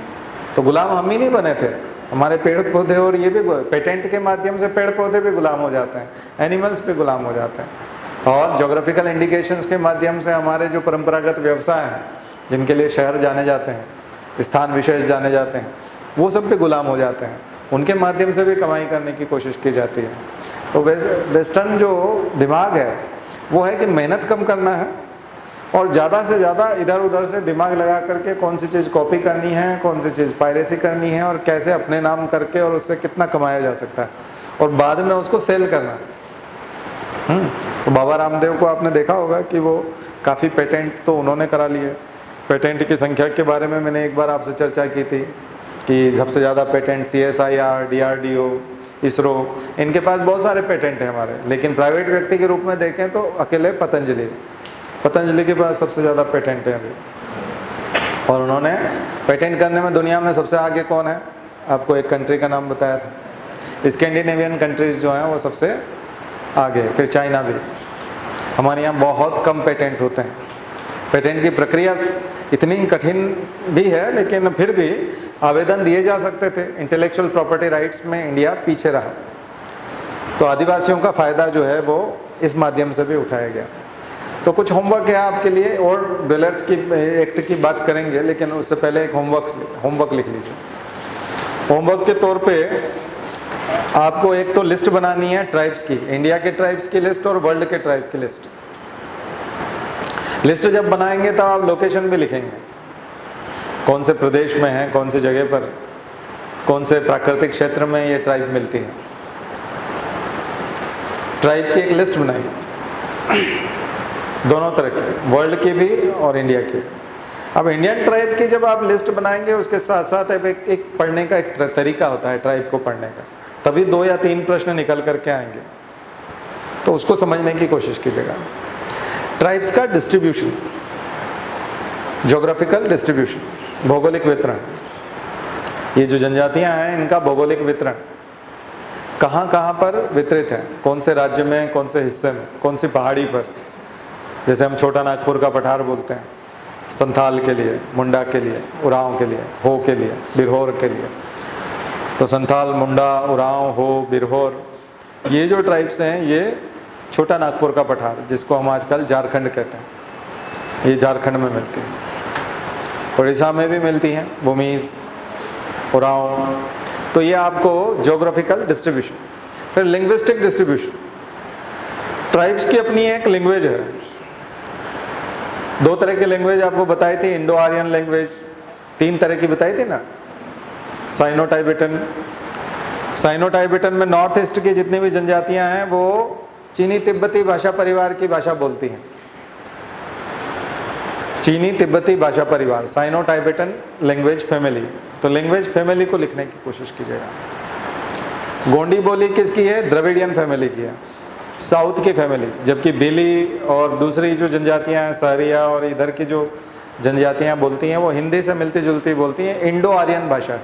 तो गुलाम हम ही नहीं बने थे, हमारे पेड़ पौधे और ये भी पेटेंट के माध्यम से पेड़ पौधे भी गुलाम हो जाते हैं, एनिमल्स भी गुलाम हो जाते हैं, और जोग्राफिकल इंडिकेशंस के माध्यम से हमारे जो परंपरागत व्यवसाय हैं जिनके लिए शहर जाने जाते हैं, स्थान विशेष जाने जाते हैं, वो सब भी गुलाम हो जाते हैं, उनके माध्यम से भी कमाई करने की कोशिश की जाती है। तो वेस्टर्न जो दिमाग है वो है कि मेहनत कम करना है और ज़्यादा से ज़्यादा इधर उधर से दिमाग लगा करके कौन सी चीज़ कॉपी करनी है, कौन सी चीज़ पायरेसी करनी है और कैसे अपने नाम करके और उससे कितना कमाया जा सकता है और बाद में उसको सेल करना। तो बाबा रामदेव को आपने देखा होगा कि वो काफ़ी पेटेंट तो उन्होंने करा लिए। पेटेंट की संख्या के बारे में मैंने एक बार आपसे चर्चा की थी कि सबसे ज़्यादा पेटेंट CSIR, DRDO, इसरो, इनके पास बहुत सारे पेटेंट हैं हमारे, लेकिन प्राइवेट व्यक्ति के रूप में देखें तो अकेले पतंजलि के पास सबसे ज़्यादा पेटेंट है अभी। और उन्होंने पेटेंट करने में दुनिया में सबसे आगे कौन है, आपको एक कंट्री का नाम बताया था, स्कैंडिनेवियन कंट्रीज़ जो हैं वो सबसे आगे, फिर चाइना भी। हमारे यहाँ बहुत कम पेटेंट होते हैं, पेटेंट की प्रक्रिया इतनी कठिन भी है, लेकिन फिर भी आवेदन दिए जा सकते थे। इंटेलेक्चुअल प्रॉपर्टी राइट्स में इंडिया पीछे रहा, तो आदिवासियों का फ़ायदा जो है वो इस माध्यम से भी उठाया गया। तो कुछ होमवर्क है आपके लिए, और डॉलर्स की एक्ट की बात करेंगे, लेकिन उससे पहले एक होमवर्क लिख लीजिए। होमवर्क के तौर पे आपको एक तो लिस्ट बनानी है ट्राइब्स की, इंडिया के ट्राइब्स की लिस्ट और वर्ल्ड के ट्राइब की लिस्ट। लिस्ट जब बनाएंगे तब आप लोकेशन भी लिखेंगे, कौन से प्रदेश में है, कौन सी जगह पर, कौन से प्राकृतिक क्षेत्र में ये ट्राइब मिलती है। ट्राइब की एक लिस्ट बनाइए, दोनों तरह की, वर्ल्ड की भी और इंडिया की। अब इंडियन ट्राइब की जब आप लिस्ट बनाएंगे उसके साथ साथ एक पढ़ने का एक तरीका होता है ट्राइब को पढ़ने का, तभी 2 या 3 प्रश्न निकल करके आएंगे, तो उसको समझने की कोशिश कीजिएगा। ट्राइब्स का डिस्ट्रीब्यूशन, ज्योग्राफिकल डिस्ट्रीब्यूशन, भौगोलिक वितरण, ये जो जनजातियां हैं इनका भौगोलिक वितरण कहाँ कहाँ पर वितरित है, कौन से राज्य में, कौन से हिस्से में, कौन सी पहाड़ी पर। जैसे हम छोटा नागपुर का पठार बोलते हैं, संथाल के लिए, मुंडा के लिए, उरांव के लिए, हो के लिए, बिरहोर के लिए। तो संथाल, मुंडा, उरांव, हो, बिरहोर, ये जो ट्राइब्स हैं ये छोटा नागपुर का पठार, जिसको हम आजकल झारखंड कहते हैं, ये झारखंड में मिलती है, उड़ीसा में भी मिलती हैं, भूमीज, उरांव। तो ये आपको ज्योग्राफिकल डिस्ट्रीब्यूशन। फिर लिंग्विस्टिक डिस्ट्रीब्यूशन, ट्राइब्स की अपनी एक लैंग्वेज है, 2 तरह की लैंग्वेज आपको बताई थी, इंडो आर्यन लैंग्वेज 3 तरह की बताई थी ना, साइनो टाइबेटन, साइनो टाइबेटन में नॉर्थ ईस्ट की जितनी भी जनजातियां हैं वो चीनी तिब्बती भाषा परिवार की भाषा बोलती हैं। चीनी तिब्बती भाषा परिवार, साइनो टाइबेटन लैंग्वेज फैमिली। तो लैंग्वेज फैमिली को लिखने की कोशिश कीजिएगा। गोंडी बोली किसकी है? द्रविडियन फैमिली की है, साउथ की फैमिली। जबकि बेली और दूसरी जो जनजातियां हैं, सहरिया और इधर की जो जनजातियां बोलती हैं वो हिंदी से मिलती जुलती बोलती हैं, इंडो आर्यन भाषा है।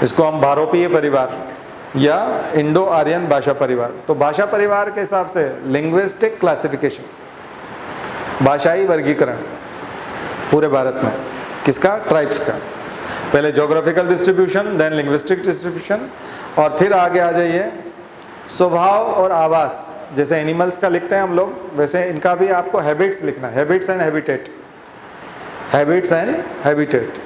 इसको हम भारोपीय परिवार या इंडो आर्यन भाषा परिवार। तो भाषा परिवार के हिसाब से लिंग्विस्टिक क्लासिफिकेशन, भाषाई वर्गीकरण पूरे भारत में किसका? ट्राइब्स का। पहले geographical distribution, then linguistic distribution, और फिर आगे आ जाइए स्वभाव और आवास। जैसे एनिमल्स का लिखते हैं हम लोग, वैसे इनका भी आपको हैबिट्स लिखना, habits and habitat, habits and habitat.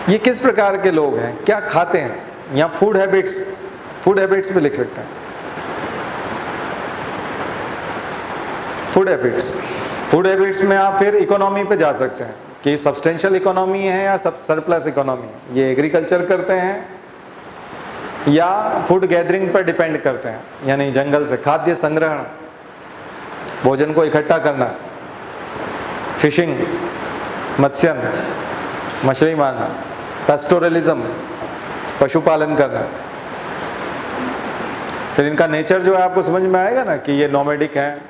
ये किस प्रकार के लोग हैं, क्या खाते हैं, या फूड हैबिट्स, फूड हैबिट्स भी लिख सकते हैं। फूड हैबिट्स, फूड हैबिट्स में आप फिर इकोनॉमी पे जा सकते हैं कि सब्सटेंशियल इकोनॉमी है या सरप्लस इकोनॉमी है, ये एग्रीकल्चर करते हैं या फूड गैदरिंग पर डिपेंड करते हैं, यानी जंगल से खाद्य संग्रहण, भोजन को इकट्ठा करना, फिशिंग, मत्स्यन, मछली मारना, पेस्टोरलिज्म, पशुपालन करना। फिर इनका नेचर जो है आपको समझ में आएगा ना कि ये नोमैडिक हैं,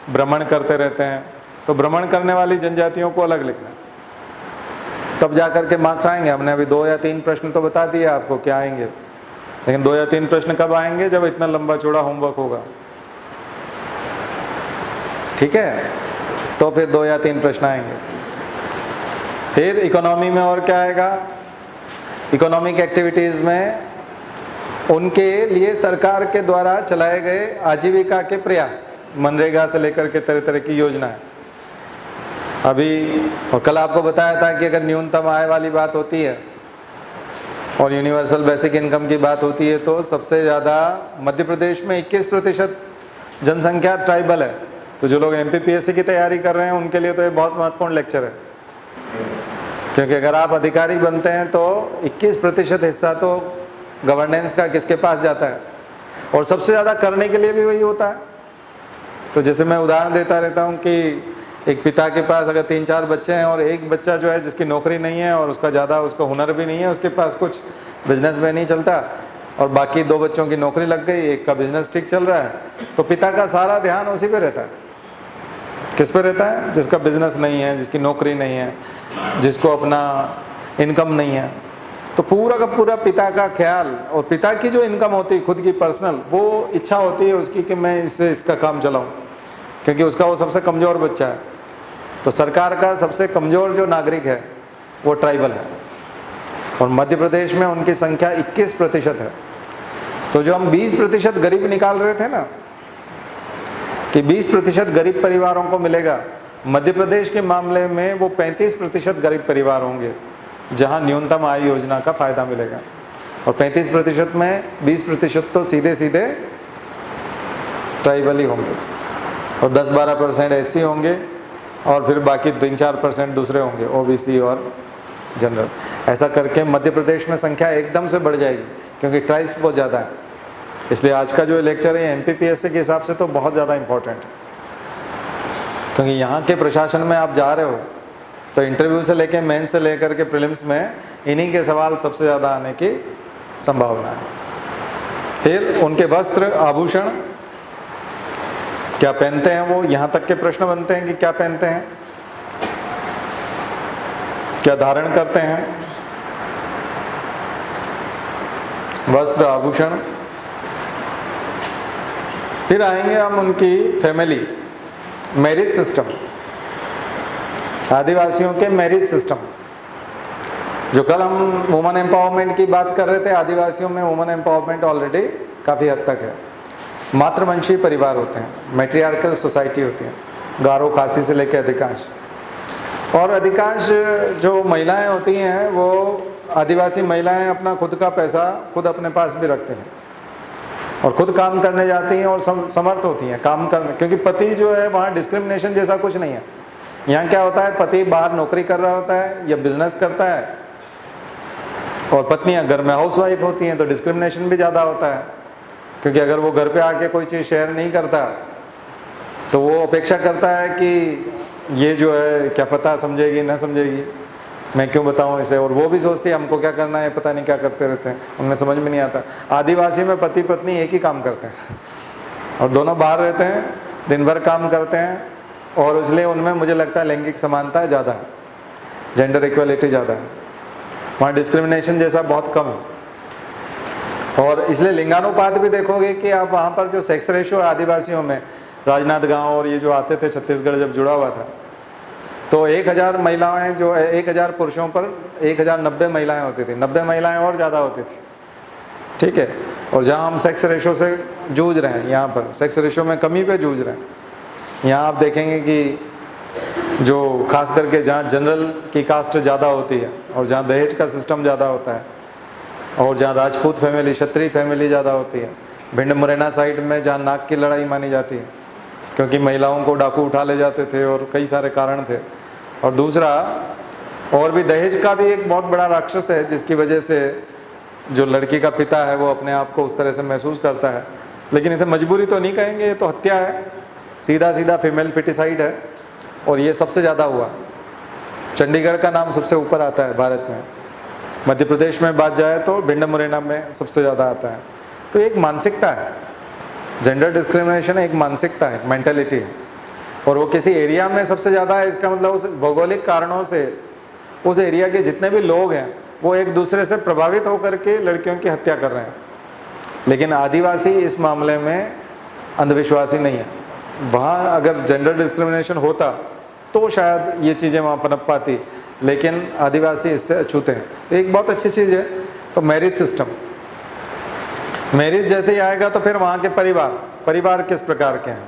भ्रमण करते रहते हैं। तो भ्रमण करने वाली जनजातियों को अलग लिखना, तब जा करके मार्क्स आएंगे। हमने अभी 2 या 3 प्रश्न तो बता दिए आपको क्या आएंगे, लेकिन 2 या 3 प्रश्न कब आएंगे? जब इतना लंबा चौड़ा होमवर्क होगा, ठीक है? तो फिर 2 या 3 प्रश्न आएंगे। फिर इकोनॉमी में और क्या आएगा? इकोनॉमिक एक्टिविटीज़ में उनके लिए सरकार के द्वारा चलाए गए आजीविका के प्रयास, मनरेगा से लेकर के तरह तरह की योजनाएं। अभी और कल आपको बताया था कि अगर न्यूनतम आय वाली बात होती है और यूनिवर्सल बेसिक इनकम की बात होती है तो सबसे ज़्यादा मध्य प्रदेश में 21% जनसंख्या ट्राइबल है। तो जो लोग MPPSC की तैयारी कर रहे हैं उनके लिए तो ये बहुत महत्वपूर्ण लेक्चर है, क्योंकि अगर आप अधिकारी बनते हैं तो 21% हिस्सा तो गवर्नेंस का किसके पास जाता है, और सबसे ज़्यादा करने के लिए भी वही होता है। तो जैसे मैं उदाहरण देता रहता हूँ कि एक पिता के पास अगर 3-4 बच्चे हैं और एक बच्चा जो है जिसकी नौकरी नहीं है और उसका ज़्यादा उसका हुनर भी नहीं है, उसके पास कुछ बिजनेस में नहीं चलता, और बाकी 2 बच्चों की नौकरी लग गई, एक का बिजनेस ठीक चल रहा है, तो पिता का सारा ध्यान उसी पे रहता है। किस पे रहता है? जिसका बिजनेस नहीं है, जिसकी नौकरी नहीं है, जिसको अपना इनकम नहीं है। तो पूरा का पूरा पिता का ख्याल, और पिता की जो इनकम होती है खुद की पर्सनल, वो इच्छा होती है उसकी कि मैं इससे इसका काम चलाऊं, क्योंकि उसका वो सबसे कमज़ोर बच्चा है। तो सरकार का सबसे कमज़ोर जो नागरिक है वो ट्राइबल है, और मध्य प्रदेश में उनकी संख्या 21% है। तो जो हम 20% गरीब निकाल रहे थे ना कि 20% गरीब परिवारों को मिलेगा, मध्य प्रदेश के मामले में वो 35% गरीब परिवार होंगे जहां न्यूनतम आय योजना का फ़ायदा मिलेगा। और 35% में 20% तो सीधे सीधे ट्राइबल ही होंगे, और 10-12% SC होंगे, और फिर बाकी 3-4% दूसरे होंगे, OBC और जनरल। ऐसा करके मध्य प्रदेश में संख्या एकदम से बढ़ जाएगी, क्योंकि ट्राइब्स बहुत ज़्यादा है। इसलिए आज का जो लेक्चर है MPPSC के हिसाब से तो बहुत ज़्यादा इम्पोर्टेंट है, क्योंकि यहाँ के प्रशासन में आप जा रहे हो तो इंटरव्यू से लेके मेन से लेकर के प्रीलिम्स में इन्हीं के सवाल सबसे ज़्यादा आने की संभावना है। फिर उनके वस्त्र आभूषण क्या पहनते हैं, वो यहाँ तक के प्रश्न बनते हैं कि क्या पहनते हैं, क्या धारण करते हैं, वस्त्र आभूषण। फिर आएंगे हम उनकी फैमिली, मैरिज सिस्टम, आदिवासियों के मैरिज सिस्टम। जो कल हम वुमेन एम्पावरमेंट की बात कर रहे थे, आदिवासियों में वुमेन एम्पावरमेंट ऑलरेडी काफ़ी हद तक है। मातृवंशीय परिवार होते हैं, मैट्रियार्कल सोसाइटी होती है, गारो खासी से लेकर अधिकांश। और अधिकांश जो महिलाएं होती हैं वो आदिवासी महिलाएं अपना खुद का पैसा खुद अपने पास भी रखते हैं और खुद काम करने जाती हैं और समर्थ होती हैं काम करने, क्योंकि पति जो है वहाँ डिस्क्रिमिनेशन जैसा कुछ नहीं है। यहाँ क्या होता है, पति बाहर नौकरी कर रहा होता है या बिजनेस करता है और पत्नियां घर में हाउसवाइफ होती हैं तो डिस्क्रिमिनेशन भी ज़्यादा होता है, क्योंकि अगर वो घर पे आके कोई चीज़ शेयर नहीं करता तो वो अपेक्षा करता है कि ये जो है क्या पता समझेगी ना समझेगी, मैं क्यों बताऊं इसे। और वो भी सोचती है हमको क्या करना है, पता नहीं क्या करते रहते हैं, उन्हें समझ में नहीं आता। आदिवासी में पति पत्नी एक ही काम करते हैं और दोनों बाहर रहते हैं, दिन भर काम करते हैं, और इसलिए उनमें मुझे लगता है लैंगिक समानता ज़्यादा है, जेंडर इक्वलिटी ज़्यादा है। वहाँ डिस्क्रिमिनेशन जैसा बहुत कम है। और इसलिए लिंगानुपात भी देखोगे कि आप वहाँ पर जो सेक्स रेशियो है आदिवासियों में, राजनांद गांव और ये जो आते थे छत्तीसगढ़ जब जुड़ा हुआ था, तो 1000 महिलाएं जो 1000 पुरुषों पर 1090 महिलाएं होती थी, 90 महिलाएं और ज़्यादा होती थी, ठीक है। और जहाँ हम सेक्स रेशो से जूझ रहे हैं, यहाँ पर सेक्स रेशो में कमी पे जूझ रहे हैं। यहाँ आप देखेंगे कि जो खास करके जहाँ जनरल की कास्ट ज़्यादा होती है और जहाँ दहेज का सिस्टम ज़्यादा होता है और जहाँ राजपूत फैमिली क्षत्रिय फैमिली ज़्यादा होती है, भिंड मुरैना साइड में जहाँ नाक की लड़ाई मानी जाती है, क्योंकि महिलाओं को डाकू उठा ले जाते थे और कई सारे कारण थे। और दूसरा, और भी दहेज का भी एक बहुत बड़ा राक्षस है, जिसकी वजह से जो लड़की का पिता है वो अपने आप को उस तरह से महसूस करता है। लेकिन इसे मजबूरी तो नहीं कहेंगे, ये तो हत्या है, सीधा सीधा फीमेल फिटिसाइड है। और ये सबसे ज़्यादा हुआ, चंडीगढ़ का नाम सबसे ऊपर आता है भारत में, मध्य प्रदेश में बात जाए तो भिंड मुरैना में सबसे ज़्यादा आता है। तो एक मानसिकता है, जेंडर डिस्क्रिमिनेशन एक मानसिकता है, एक मेंटेलिटी है, और वो किसी एरिया में सबसे ज़्यादा है। इसका मतलब उस भौगोलिक कारणों से उस एरिया के जितने भी लोग हैं वो एक दूसरे से प्रभावित होकर के लड़कियों की हत्या कर रहे हैं। लेकिन आदिवासी इस मामले में अंधविश्वासी नहीं है। वहाँ अगर जेंडर डिस्क्रिमिनेशन होता तो शायद ये चीज़ें वहाँ पनप पाती, लेकिन आदिवासी इससे अछूते हैं। तो एक बहुत अच्छी चीज़ है। तो मैरिज सिस्टम, मैरिज जैसे ही आएगा तो फिर वहाँ के परिवार किस प्रकार के हैं,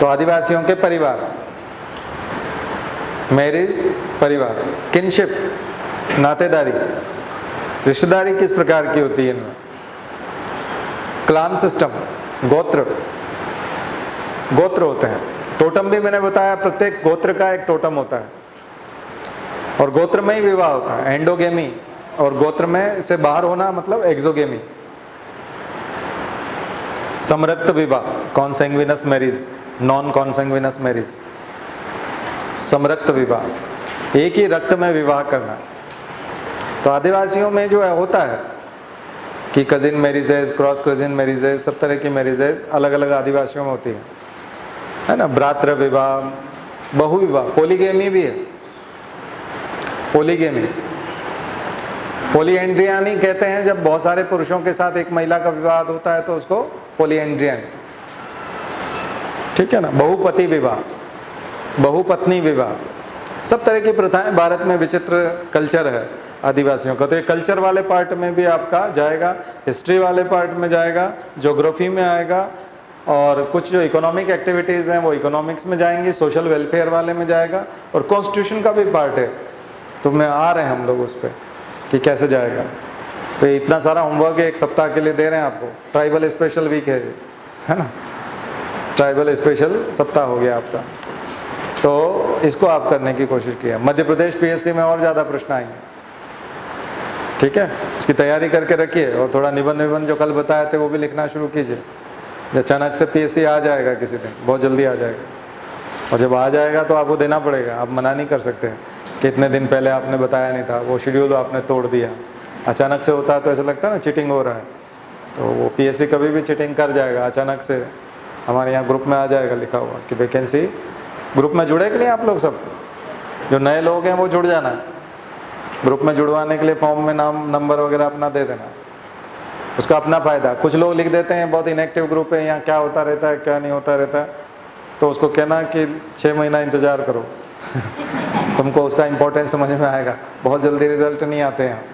तो आदिवासियों के परिवार, मैरिज परिवार, किनशिप नातेदारी, रिश्तेदारी किस प्रकार की होती है इनमें, क्लान सिस्टम, गोत्र होते हैं, टोटम भी मैंने बताया, प्रत्येक गोत्र का एक टोटम होता है और गोत्र में ही विवाह होता है, एंडोगेमी, और गोत्र में से बाहर होना मतलब एक्सोगेमी। समरक्त विवाह, कॉन्सेंग्विनस मैरिज, नॉन कॉन्सेंग्विनस मैरिज, समरक्त विवाह, एक ही रक्त में विवाह करना। तो आदिवासियों में जो है होता है कि cousin marriages, cross cousin marriages, सब तरह की मैरिजेज अलग अलग आदिवासियों में होती है ना। भ्रातृ विवाह, बहु विवाह, पोलीगेमी भी है, पोलीगेमी, पोलीएंड्रियानी कहते हैं जब बहुत सारे पुरुषों के साथ एक महिला का विवाह होता है तो उसको पोलीएंड्रियन, ठीक है ना। बहुपति विवाह, बहुपत्नी विवाह, सब तरह की प्रथाएं भारत में, विचित्र कल्चर है आदिवासियों का। तो ये कल्चर वाले पार्ट में भी आपका जाएगा, हिस्ट्री वाले पार्ट में जाएगा, ज्योग्राफी में आएगा, और कुछ जो इकोनॉमिक एक्टिविटीज़ हैं वो इकोनॉमिक्स में जाएंगी, सोशल वेलफेयर वाले में जाएगा, और कॉन्स्टिट्यूशन का भी पार्ट है। तो मैं आ रहे हैं हम लोग उस पर कि कैसे जाएगा। तो इतना सारा होमवर्क एक सप्ताह के लिए दे रहे हैं आपको। ट्राइबल स्पेशल वीक है ना, ट्राइबल स्पेशल सप्ताह हो गया आपका, तो इसको आप करने की कोशिश किया। मध्य प्रदेश पीएससी में और ज़्यादा प्रश्न आएंगे, ठीक है, उसकी तैयारी करके रखिए। और थोड़ा निबंध जो कल बताए थे वो भी लिखना शुरू कीजिए। अचानक से पीएससी आ जाएगा किसी दिन, बहुत जल्दी आ जाएगा, और जब आ जाएगा तो आपको देना पड़ेगा, आप मना नहीं कर सकते कि इतने दिन पहले आपने बताया नहीं था, वो शेड्यूल आपने तोड़ दिया। अचानक से होता है तो ऐसा लगता है ना चीटिंग हो रहा है, तो वो पीएससी कभी भी चीटिंग कर जाएगा। अचानक से हमारे यहाँ ग्रुप में आ जाएगा लिखा हुआ कि वैकेंसी, ग्रुप में जुड़े कि नहीं आप लोग सब, जो नए लोग हैं वो जुड़ जाना। ग्रुप में जुड़वाने के लिए फॉर्म में नाम नंबर वगैरह अपना दे देना, उसका अपना फ़ायदा। कुछ लोग लिख देते हैं बहुत इनएक्टिव ग्रुप है, यहाँ क्या होता रहता है क्या नहीं होता रहता है, तो उसको कहना कि 6 महीना इंतज़ार करो तुमको उसका इम्पोर्टेंस समझ में आएगा। बहुत जल्दी रिजल्ट नहीं आते हैं,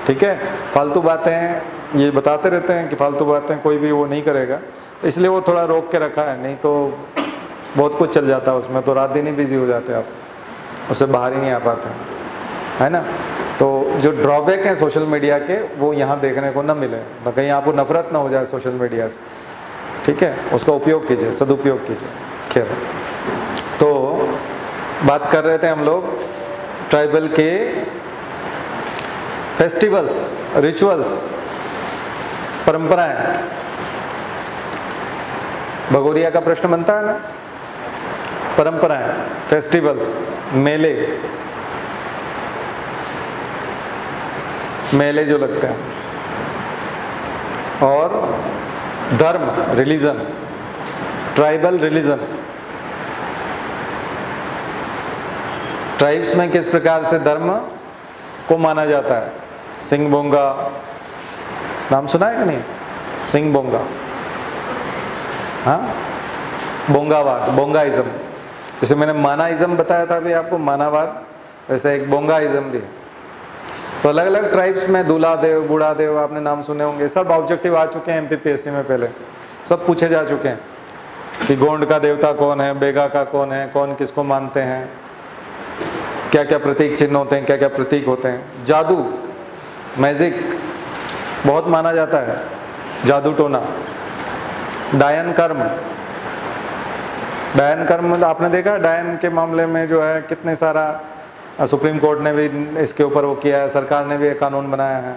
ठीक है। फालतू बातें ये बताते रहते हैं कि फालतू बातें कोई भी वो नहीं करेगा, तो इसलिए वो थोड़ा रोक के रखा है, नहीं तो बहुत कुछ चल जाता है उसमें, तो रात दिन ही बिजी हो जाते हैं आप, उससे बाहर ही नहीं आ पाते, है ना। तो जो ड्रॉबैक हैं सोशल मीडिया के वो यहाँ देखने को न मिले, तो कहीं आपको नफरत ना हो जाए सोशल मीडिया से, ठीक है। उसका उपयोग कीजिए, सदुपयोग कीजिए। खैर, तो बात कर रहे थे हम लोग ट्राइबल के फेस्टिवल्स, रिचुअल्स, परंपराएं। भगोरिया का प्रश्न बनता है ना, परंपराएं, फेस्टिवल्स, मेले, मेले जो लगते हैं, और धर्म, रिलीजन, ट्राइबल रिलीजन। ट्राइब्स में किस प्रकार से धर्म को माना जाता है। सिंह बोंगा, नाम सुना है कि नहीं, सिंह बोंगा, हाँ, बोंगावाद, बोंगाइज्म। जैसे मैंने मानाइज्म बताया था अभी आपको, मानावाद, वैसे एक बोंगाइज्म भी है। तो अलग अलग ट्राइब्स में दूल्हा देव, बूढ़ा देव, आपने नाम सुने होंगे, सब ऑब्जेक्टिव आ चुके हैं एमपीपीएससी में, पहले सब पूछे जा चुके हैं कि गोंड का देवता कौन है, बेगा का कौन है, कौन किसको मानते हैं, क्या क्या प्रतीक चिन्ह होते हैं, क्या क्या प्रतीक होते हैं। जादू, मैजिक बहुत माना जाता है, जादू टोना। डायन कर्म, डायन कर्म आपने देखा, डायन के मामले में जो है कितने सारा सुप्रीम कोर्ट ने भी इसके ऊपर वो किया है, सरकार ने भी एक कानून बनाया है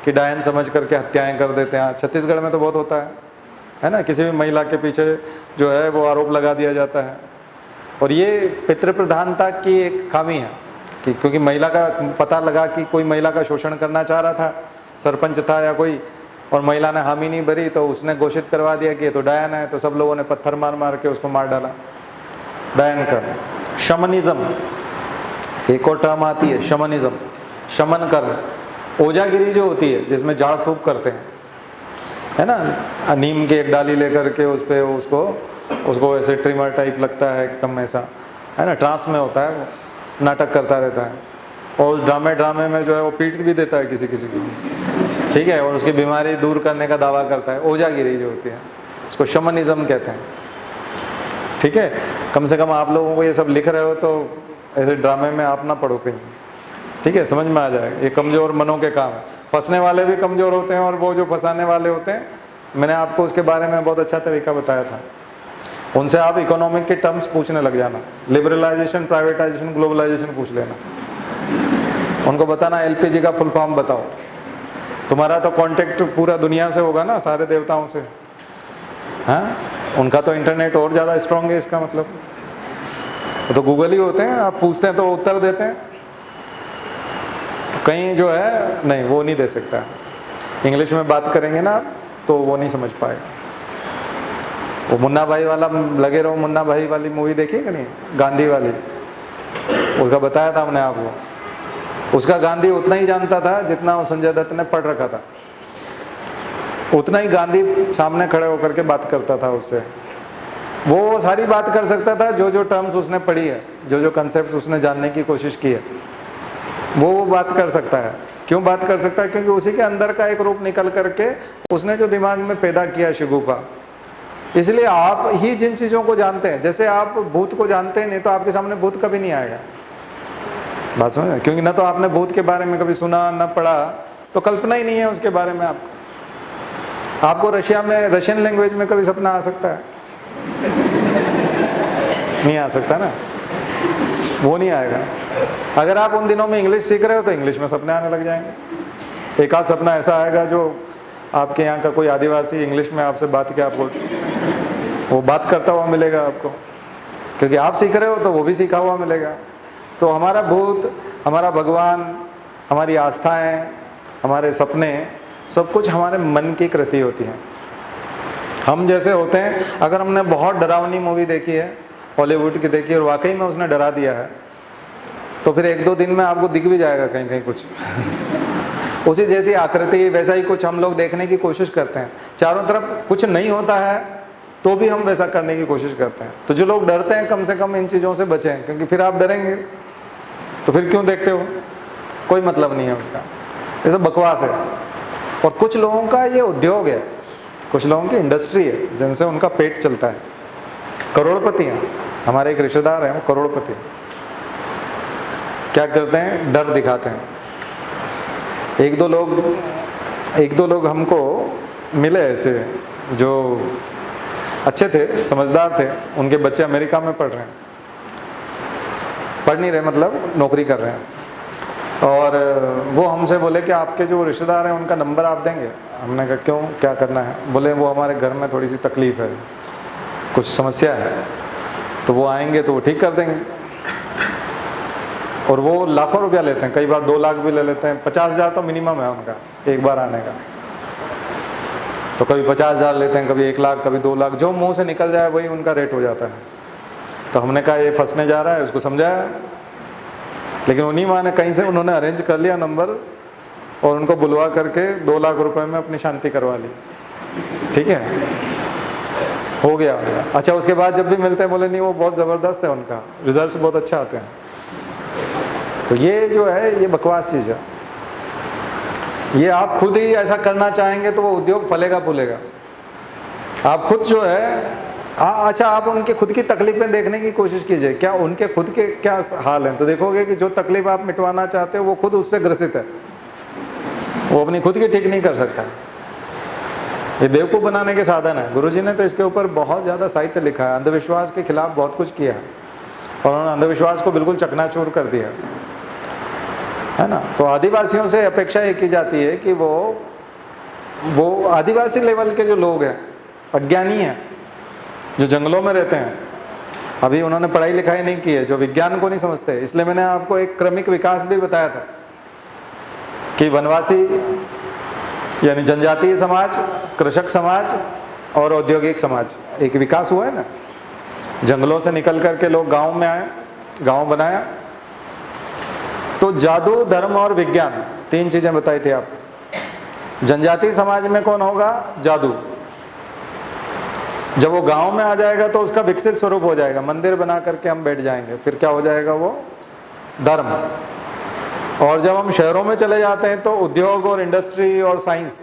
कि डायन समझ करके हत्याएं कर देते हैं। छत्तीसगढ़ में तो बहुत होता है ना, किसी भी महिला के पीछे जो है वो आरोप लगा दिया जाता है। और ये पितृ प्रधानता की एक खामी है कि क्योंकि महिला का पता लगा कि कोई महिला का शोषण करना चाह रहा था, सरपंच था या कोई, और महिला ने हामी नहीं भरी, तो उसने घोषित करवा दिया कि ये तो डायन है, तो सब लोगों ने पत्थर मार मार के उसको मार डाला। डायन कर्म। शमनिज्म, एक और टर्म आती है शमनिज्म, शमन कर्म। ओजागिरी जो होती है जिसमें झाड़ फूक करते हैं, है ना, नीम की एक डाली लेकर के उस पर उसको ऐसे ट्रिमर टाइप लगता है एकदम ऐसा, है ना, ट्रांस में होता है, वो नाटक करता रहता है, और उस ड्रामे में जो है वो पीट भी देता है किसी किसी को, ठीक है, और उसकी बीमारी दूर करने का दावा करता है। ओजागिरी जो होती है उसको शमनिज्म कहते हैं, ठीक है। कम से कम आप लोगों को ये सब लिख रहे हो तो ऐसे ड्रामे में आप ना पढ़ो कहीं, ठीक है, समझ में आ जाएगा। ये कमज़ोर मनों के काम है, फंसने वाले भी कमज़ोर होते हैं और वो जो फंसाने वाले होते हैं, मैंने आपको उसके बारे में बहुत अच्छा तरीका बताया था। उनसे आप इकोनॉमिक के टर्म्स पूछने लग जाना, लिबरलाइजेशन, प्राइवेटाइजेशन, ग्लोबलाइजेशन पूछ लेना, उनको बताना एलपीजी का फुल फॉर्म बताओ। तुम्हारा तो कांटेक्ट पूरा दुनिया से होगा ना, सारे देवताओं से, हाँ, उनका तो इंटरनेट और ज़्यादा स्ट्रांग है, इसका मतलब तो गूगल ही होते हैं, आप पूछते हैं तो उत्तर देते हैं। कहीं जो है नहीं, वो नहीं दे सकता। इंग्लिश में बात करेंगे ना तो वो नहीं समझ पाएगा। वो मुन्ना भाई वाला लगे रहो, मुन्ना भाई वाली मूवी देखी कि नहीं, गांधी वाली, उसका बताया था हमने आपको। उसका गांधी उतना ही जानता था जितना वो संजय दत्त ने पढ़ रखा था, उतना ही गांधी सामने खड़े होकर के बात करता था उससे। वो सारी बात कर सकता था जो जो टर्म्स उसने पढ़ी है, जो जो कंसेप्ट उसने जानने की कोशिश की है, वो बात कर सकता है। क्यों बात कर सकता है? क्योंकि उसी के अंदर का एक रूप निकल करके उसने जो दिमाग में पैदा किया शिगुफा। इसलिए आप ही जिन चीज़ों को जानते हैं, जैसे आप भूत को जानते हैं, नहीं तो आपके सामने भूत कभी नहीं आएगा, बात समझ, क्योंकि ना तो आपने भूत के बारे में कभी सुना ना पढ़ा, तो कल्पना ही नहीं है उसके बारे में आपको रशिया में रशियन लैंग्वेज में कभी सपना आ सकता है? नहीं आ सकता ना, वो नहीं आएगा। अगर आप उन दिनों में इंग्लिश सीख रहे हो तो इंग्लिश में सपने आने लग जाएंगे। एक आध सपना ऐसा आएगा जो आपके यहाँ का कोई आदिवासी इंग्लिश में आपसे बात किया, आपको वो बात करता हुआ मिलेगा आपको, क्योंकि आप सीख रहे हो तो वो भी सीखा हुआ मिलेगा। तो हमारा भूत, हमारा भगवान, हमारी आस्थाएं, हमारे सपने, सब कुछ हमारे मन की कृति होती है। हम जैसे होते हैं, अगर हमने बहुत डरावनी मूवी देखी है, हॉलीवुड की देखी है, और वाकई में उसने डरा दिया है, तो फिर एक दो दिन में आपको दिख भी जाएगा कहीं कहीं कुछ उसी जैसी आकृति, वैसा ही कुछ हम लोग देखने की कोशिश करते हैं। चारों तरफ कुछ नहीं होता है तो भी हम वैसा करने की कोशिश करते हैं। तो जो लोग डरते हैं, कम से कम इन चीज़ों से बचें, क्योंकि फिर आप डरेंगे तो फिर क्यों देखते हो, कोई मतलब नहीं है उसका, ये सब बकवास है। और कुछ लोगों का ये उद्योग है, कुछ लोगों की इंडस्ट्री है जिनसे उनका पेट चलता है, करोड़पति हैं। हमारे एक रिश्तेदार हैं, वो करोड़पति, क्या करते हैं, डर दिखाते हैं। एक दो लोग हमको मिले ऐसे जो अच्छे थे, समझदार थे, उनके बच्चे अमेरिका में पढ़ रहे हैं, पढ़ नहीं रहे मतलब नौकरी कर रहे हैं। और वो हमसे बोले कि आपके जो रिश्तेदार हैं उनका नंबर आप देंगे। हमने कहा क्यों, क्या करना है? बोले वो हमारे घर में थोड़ी सी तकलीफ़ है, कुछ समस्या है, तो वो आएंगे तो वो ठीक कर देंगे। और वो लाखों रुपया लेते हैं, कई बार 2 लाख भी ले लेते हैं। 50,000 तो मिनिमम है उनका एक बार आने का। तो कभी 50,000 लेते हैं, कभी 1 लाख, कभी 2 लाख, जो मुंह से निकल जाए वही उनका रेट हो जाता है। तो हमने कहा ये फंसने जा रहा है, उसको समझाया, लेकिन उन्हीं माँ ने कहीं से उन्होंने अरेंज कर लिया नंबर और उनको बुलवा करके 2 लाख रुपए में अपनी शांति करवा ली। ठीक है, हो गया। अच्छा, उसके बाद जब भी मिलते हैं बोले नहीं वो बहुत ज़बरदस्त है, उनका रिजल्ट्स बहुत अच्छा आते हैं। तो ये जो है ये बकवास चीज़ है। ये आप खुद ही ऐसा करना चाहेंगे तो वो उद्योग फलेगा फूलेगा। आप खुद जो है अच्छा, आप उनके खुद की तकलीफें देखने की कोशिश कीजिए, क्या उनके खुद के क्या हाल हैं, तो देखोगे कि जो तकलीफ आप मिटवाना चाहते हो वो खुद उससे ग्रसित है, वो अपनी खुद की ठीक नहीं कर सकता। ये बेवकूफ़ बनाने के साधन है। गुरुजी ने तो इसके ऊपर बहुत ज़्यादा साहित्य लिखा है, अंधविश्वास के खिलाफ बहुत कुछ किया है और उन्होंने अंधविश्वास को बिल्कुल चकनाचूर कर दिया है ना। तो आदिवासियों से अपेक्षा ये की जाती है कि वो आदिवासी लेवल के जो लोग हैं, अज्ञानी हैं, जो जंगलों में रहते हैं, अभी उन्होंने पढ़ाई लिखाई नहीं की है, जो विज्ञान को नहीं समझते। इसलिए मैंने आपको एक क्रमिक विकास भी बताया था कि वनवासी यानी जनजातीय समाज, कृषक समाज और औद्योगिक समाज, एक विकास हुआ है ना। जंगलों से निकल करके लोग गांव में आए, गांव बनाया। तो जादू, धर्म और विज्ञान, 3 चीजें बताई थी आप। जनजातीय समाज में कौन होगा? जादू। जब वो गांव में आ जाएगा तो उसका विकसित स्वरूप हो जाएगा, मंदिर बना करके हम बैठ जाएंगे, फिर क्या हो जाएगा? वो धर्म। और जब हम शहरों में चले जाते हैं तो उद्योग और इंडस्ट्री और साइंस,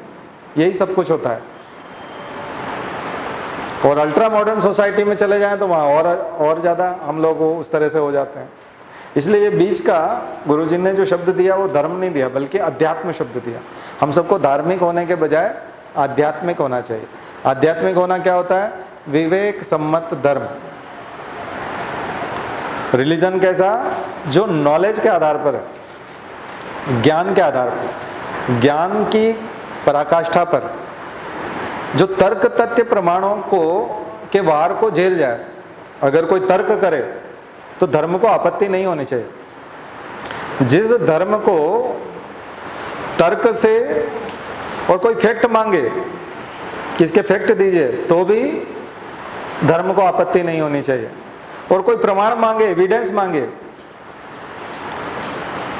यही सब कुछ होता है। और अल्ट्रा मॉडर्न सोसाइटी में चले जाएं तो वहाँ और ज़्यादा हम लोग उस तरह से हो जाते हैं। इसलिए ये बीच का गुरुजी ने जो शब्द दिया वो धर्म नहीं दिया, बल्कि अध्यात्म शब्द दिया। हम सबको धार्मिक होने के बजाय आध्यात्मिक होना चाहिए। आध्यात्मिक होना क्या होता है? विवेक सम्मत धर्म। रिलीजन कैसा? जो नॉलेज के आधार पर है, ज्ञान के आधार पर, ज्ञान की पराकाष्ठा पर, जो तर्क तथ्य प्रमाणों को के वार को झेल जाए। अगर कोई तर्क करे तो धर्म को आपत्ति नहीं होनी चाहिए। जिस धर्म को तर्क से और कोई फैक्ट मांगे, किसके फैक्ट दीजिए, तो भी धर्म को आपत्ति नहीं होनी चाहिए। और कोई प्रमाण मांगे, एविडेंस मांगे,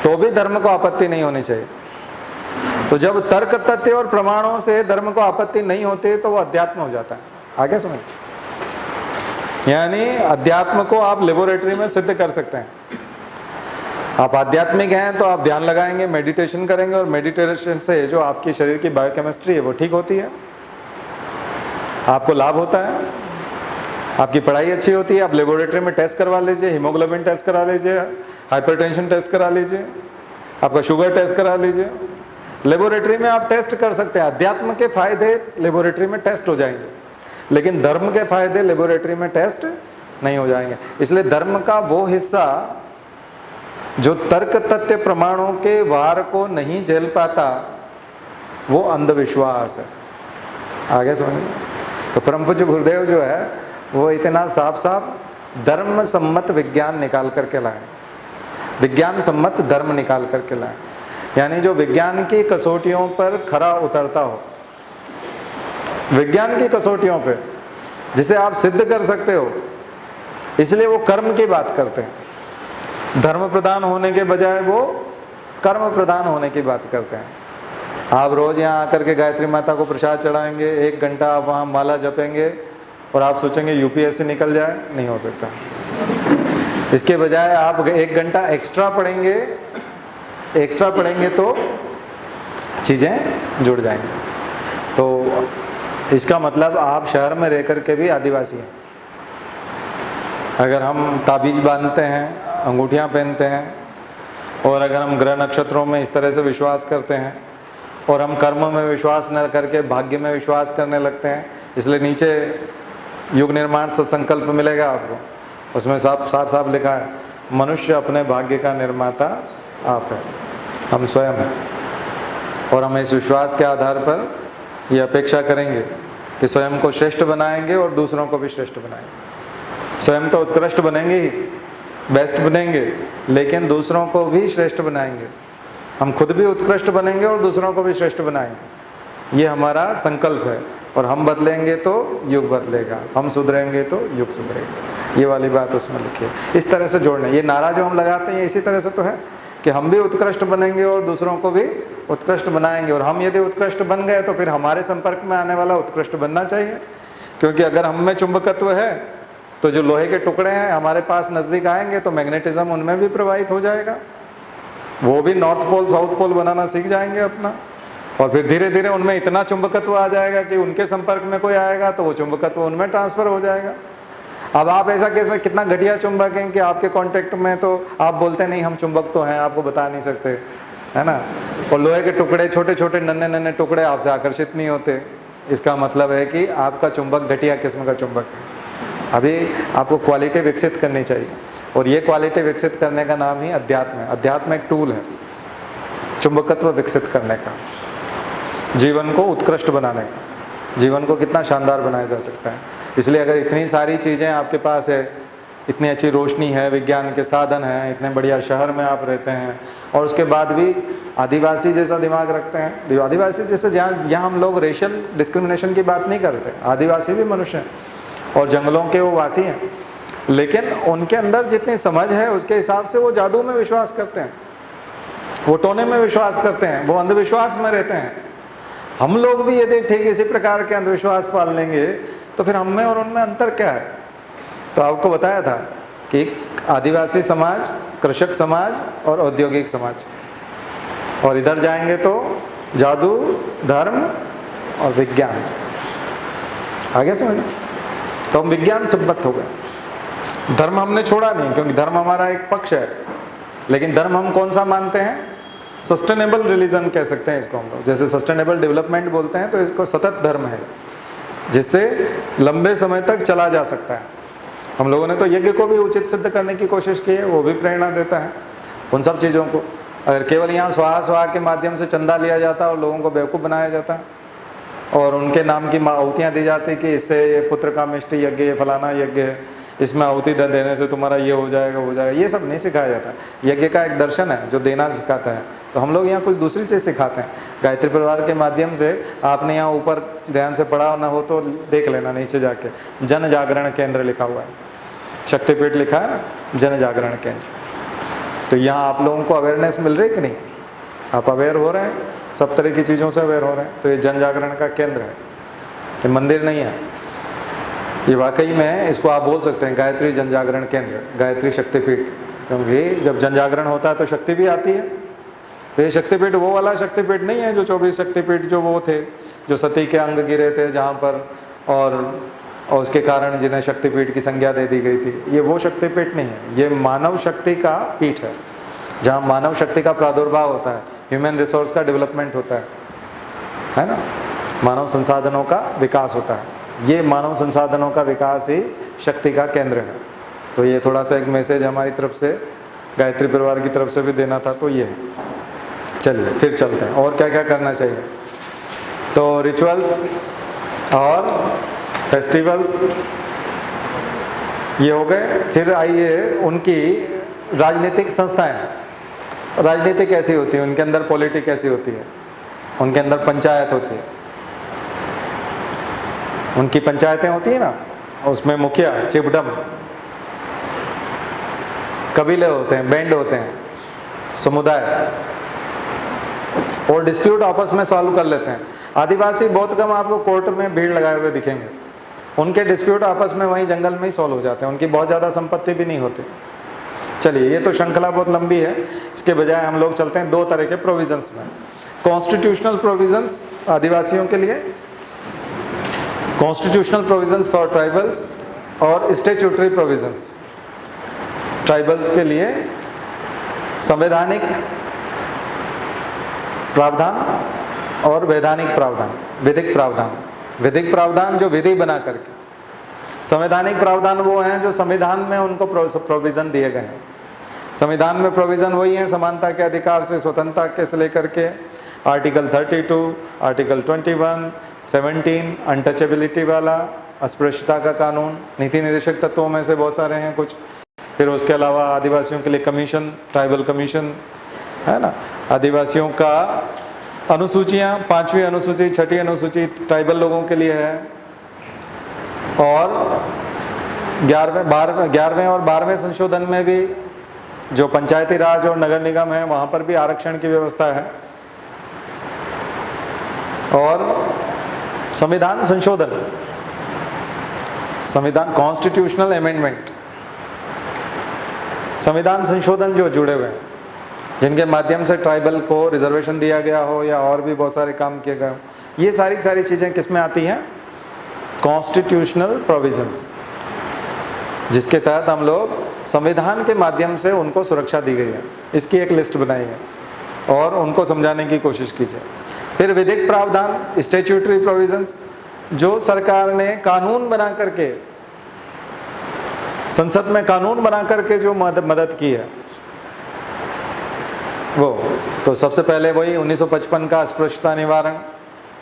तो भी धर्म को आपत्ति नहीं होनी चाहिए। तो जब तर्क तथ्य और प्रमाणों से धर्म को आपत्ति नहीं होती तो वो अध्यात्म हो जाता है। आगे समझ, यानी अध्यात्म को आप लेबोरेटरी में सिद्ध कर सकते हैं। आप आध्यात्मिक हैं तो आप ध्यान लगाएंगे, मेडिटेशन करेंगे, और मेडिटेशन से जो आपकी शरीर की बायोकेमिस्ट्री है वो ठीक होती है, आपको लाभ होता है, आपकी पढ़ाई अच्छी होती है। आप लेबोरेटरी में टेस्ट करवा लीजिए, हीमोग्लोबिन टेस्ट करा लीजिए, हाइपरटेंशन टेस्ट करा लीजिए, आपका शुगर टेस्ट करा लीजिए। लेबोरेटरी में आप टेस्ट कर सकते हैं। अध्यात्म के फायदे लेबोरेटरी में टेस्ट हो जाएंगे, लेकिन धर्म के फायदे लेबोरेटरी में टेस्ट नहीं हो जाएंगे। इसलिए धर्म का वो हिस्सा जो तर्क तथ्य प्रमाणों के वार को नहीं झेल पाता, वो अंधविश्वास है। आगे समझिए। तो परम पूज्य गुरुदेव जो है वो इतना साफ साफ धर्म सम्मत विज्ञान निकाल करके लाए, विज्ञान सम्मत धर्म निकाल करके लाए, यानी जो विज्ञान की कसौटियों पर खरा उतरता हो, विज्ञान की कसौटियों पे जिसे आप सिद्ध कर सकते हो। इसलिए वो कर्म की बात करते हैं, धर्म प्रधान होने के बजाय वो कर्म प्रधान होने की बात करते हैं। आप रोज यहाँ आकर के गायत्री माता को प्रसाद चढ़ाएंगे, 1 घंटा आप वहाँ माला जपेंगे और आप सोचेंगे यूपीएससी निकल जाए, नहीं हो सकता। इसके बजाय आप 1 घंटा एक्स्ट्रा पढ़ेंगे तो चीज़ें जुड़ जाएंगी। तो इसका मतलब आप शहर में रह कर के भी आदिवासी हैं। अगर हम ताबीज बांधते हैं, अंगूठियाँ पहनते हैं, और अगर हम ग्रह नक्षत्रों में इस तरह से विश्वास करते हैं, और हम कर्म में विश्वास न करके भाग्य में विश्वास करने लगते हैं, इसलिए नीचे युग निर्माण सत्संकल्प मिलेगा आपको, उसमें साफ साफ लिखा है, मनुष्य अपने भाग्य का निर्माता आप है। हम स्वयं हैं। और हम इस विश्वास के आधार पर ये अपेक्षा करेंगे कि स्वयं को श्रेष्ठ बनाएंगे और दूसरों को भी श्रेष्ठ बनाएंगे। स्वयं तो उत्कृष्ट बनेंगे ही, बेस्ट बनेंगे, लेकिन दूसरों को भी श्रेष्ठ बनाएंगे। हम खुद भी उत्कृष्ट बनेंगे और दूसरों को भी श्रेष्ठ बनाएंगे। ये हमारा संकल्प है। और हम बदलेंगे तो युग बदलेगा, हम सुधरेंगे तो युग सुधरेगा। ये वाली बात उसमें लिखी है। इस तरह से जोड़ना। ये नारा जो हम लगाते हैं इसी तरह से तो है कि हम भी उत्कृष्ट बनेंगे और दूसरों को भी उत्कृष्ट बनाएंगे। और हम यदि उत्कृष्ट बन गए तो फिर हमारे संपर्क में आने वाला उत्कृष्ट बनना चाहिए। क्योंकि अगर हम में चुंबकत्व है तो जो लोहे के टुकड़े हैं हमारे पास नज़दीक आएंगे तो मैग्नेटिज्म उनमें भी प्रवाहित हो जाएगा। वो भी नॉर्थ पोल साउथ पोल बनाना सीख जाएंगे अपना। और फिर धीरे धीरे उनमें इतना चुंबकत्व आ जाएगा कि उनके संपर्क में कोई आएगा तो वो चुंबकत्व उनमें ट्रांसफ़र हो जाएगा। अब आप ऐसा कैसे, कितना घटिया चुंबक हैं कि आपके कांटेक्ट में तो आप बोलते नहीं हम चुंबक तो हैं, आपको बता नहीं सकते, है ना। और लोहे के टुकड़े, छोटे छोटे नन्हे नन्हे टुकड़े आपसे आकर्षित नहीं होते। इसका मतलब है कि आपका चुंबक घटिया किस्म का चुंबक है। अभी आपको क्वालिटी विकसित करनी चाहिए। और ये क्वालिटी विकसित करने का नाम ही अध्यात्म है। अध्यात्म एक टूल है चुंबकत्व विकसित करने का, जीवन को उत्कृष्ट बनाने का, जीवन को कितना शानदार बनाया जा सकता है। इसलिए अगर इतनी सारी चीज़ें आपके पास है, इतनी अच्छी रोशनी है, विज्ञान के साधन हैं, इतने बढ़िया शहर में आप रहते हैं, और उसके बाद भी आदिवासी जैसा दिमाग रखते हैं, आदिवासी जैसे यहाँ हम लोग रेशियल डिस्क्रिमिनेशन की बात नहीं करते, आदिवासी भी मनुष्य हैं और जंगलों के वो वासी हैं, लेकिन उनके अंदर जितनी समझ है उसके हिसाब से वो जादू में विश्वास करते हैं, वो टोने में विश्वास करते हैं, वो अंधविश्वास में रहते हैं। हम लोग भी यदि ठीक इसी प्रकार के अंधविश्वास पाल लेंगे तो फिर हम में और उनमें अंतर क्या है। तो आपको बताया था कि आदिवासी समाज, कृषक समाज और औद्योगिक समाज, और इधर जाएंगे तो जादू, धर्म और विज्ञान। आगे समझ, तो हम विज्ञान सम्मत हो गए। धर्म हमने छोड़ा नहीं, क्योंकि धर्म हमारा एक पक्ष है, लेकिन धर्म हम कौन सा मानते हैं? सस्टेनेबल रिलीजन कह सकते हैं इसको हम लोग। जैसे सस्टेनेबल डेवलपमेंट बोलते हैं तो इसको सतत धर्म है, जिससे लंबे समय तक चला जा सकता है। हम लोगों ने तो यज्ञ को भी उचित सिद्ध करने की कोशिश की है, वो भी प्रेरणा देता है उन सब चीज़ों को। अगर केवल यहाँ स्वाहा स्वाहा के माध्यम से चंदा लिया जाता और लोगों को बेवकूफ़ बनाया जाता और उनके नाम की आहुतियाँ दी जाती कि इससे ये पुत्र का मिष्टि यज्ञ, ये फलाना यज्ञ है, इसमें आहुति देने से तुम्हारा ये हो जाएगा, हो जाएगा, ये सब नहीं सिखाया जाता। यज्ञ का एक दर्शन है जो देना सिखाता है। तो हम लोग यहाँ कुछ दूसरी चीज़ सिखाते हैं। गायत्री परिवार के माध्यम से आपने यहाँ ऊपर ध्यान से पढ़ा ना हो तो देख लेना, नीचे जाके जन जागरण केंद्र लिखा हुआ है, शक्तिपीठ लिखा है ना, जन जागरण केंद्र। तो यहाँ आप लोगों को अवेयरनेस मिल रही कि नहीं? आप अवेयर हो रहे हैं, सब तरह की चीज़ों से अवेयर हो रहे हैं। तो ये जन जागरण का केंद्र है, ये मंदिर नहीं है। ये वाकई में इसको आप बोल सकते हैं गायत्री जन जागरण केंद्र, गायत्री शक्तिपीठ, क्योंकि जब जन जागरण होता है तो शक्ति भी आती है। तो ये शक्तिपीठ वो वाला शक्तिपीठ नहीं है जो 24 शक्तिपीठ जो वो थे, जो सती के अंग गिरे थे जहाँ पर, और उसके कारण जिन्हें शक्तिपीठ की संज्ञा दे दी गई थी। ये वो शक्तिपीठ नहीं है, ये मानव शक्ति का पीठ है, जहाँ मानव शक्ति का प्रादुर्भाव होता है, ह्यूमन रिसोर्स का डेवलपमेंट होता है ना, मानव संसाधनों का विकास होता है। ये मानव संसाधनों का विकास ही शक्ति का केंद्र है। तो ये थोड़ा सा एक मैसेज हमारी तरफ से, गायत्री परिवार की तरफ से भी देना था, तो ये है। चलिए फिर चलते हैं, और क्या क्या करना चाहिए। तो रिचुअल्स और फेस्टिवल्स ये हो गए। फिर आइए उनकी राजनीतिक संस्थाएं। राजनीति कैसी होती है, उनके अंदर पॉलिटिक कैसी होती है, उनके अंदर पंचायत होती है, उनकी पंचायतें होती है ना, उसमें मुखिया, चिपडम, कबीले होते हैं, बैंड होते हैं, समुदाय, और डिस्प्यूट आपस में सॉल्व कर लेते हैं। आदिवासी बहुत कम आपको कोर्ट में भीड़ लगाए हुए दिखेंगे, उनके डिस्प्यूट आपस में वहीं जंगल में ही सॉल्व हो जाते हैं, उनकी बहुत ज़्यादा संपत्ति भी नहीं होती। चलिए, ये तो श्रृंखला बहुत लंबी है, इसके बजाय हम लोग चलते हैं दो तरह के प्रोविजंस में। कॉन्स्टिट्यूशनल प्रोविजंस आदिवासियों के लिए, कॉन्स्टिट्यूशनल प्रोविजंस फॉर ट्राइबल्स, और स्टैट्यूटरी प्रोविजंस। ट्राइबल्स के लिए संवैधानिक प्रावधान और वैधानिक प्रावधान, विधिक प्रावधान। विधिक प्रावधान जो विधि बना करके, संवैधानिक प्रावधान वो हैं जो संविधान में उनको प्रोविज़न दिए गए हैं। संविधान में प्रोविज़न वही है, समानता के अधिकार से स्वतंत्रता के से लेकर के आर्टिकल 32, आर्टिकल 21, 17 अनटचेबिलिटी वाला, अस्पृश्यता का कानून, नीति निर्देशक तत्वों में से बहुत सारे हैं कुछ। फिर उसके अलावा आदिवासियों के लिए कमीशन, ट्राइबल कमीशन है ना, आदिवासियों का अनुसूचियाँ, 5वीं अनुसूची, 6ठी अनुसूची ट्राइबल लोगों के लिए है, और 11वें और 12वें संशोधन में भी जो पंचायती राज और नगर निगम है वहाँ पर भी आरक्षण की व्यवस्था है। और संविधान संशोधन, संविधान कॉन्स्टिट्यूशनल अमेंडमेंट, संविधान संशोधन जो जुड़े हुए हैं, जिनके माध्यम से ट्राइबल को रिजर्वेशन दिया गया हो या और भी बहुत सारे काम किए गए हो, ये सारी चीज़ें किस में आती हैं? कॉन्स्टिट्यूशनल प्रोविजंस, जिसके तहत हम लोग संविधान के माध्यम से उनको सुरक्षा दी गई है। इसकी एक लिस्ट बनाई है और उनको समझाने की कोशिश कीजिए। फिर विधिक प्रावधान, स्टैट्यूटरी प्रोविजंस, जो सरकार ने कानून बना करके, संसद में कानून बना करके जो मदद की है वो, तो सबसे पहले वही 1955 का अस्पृश्यता निवारण,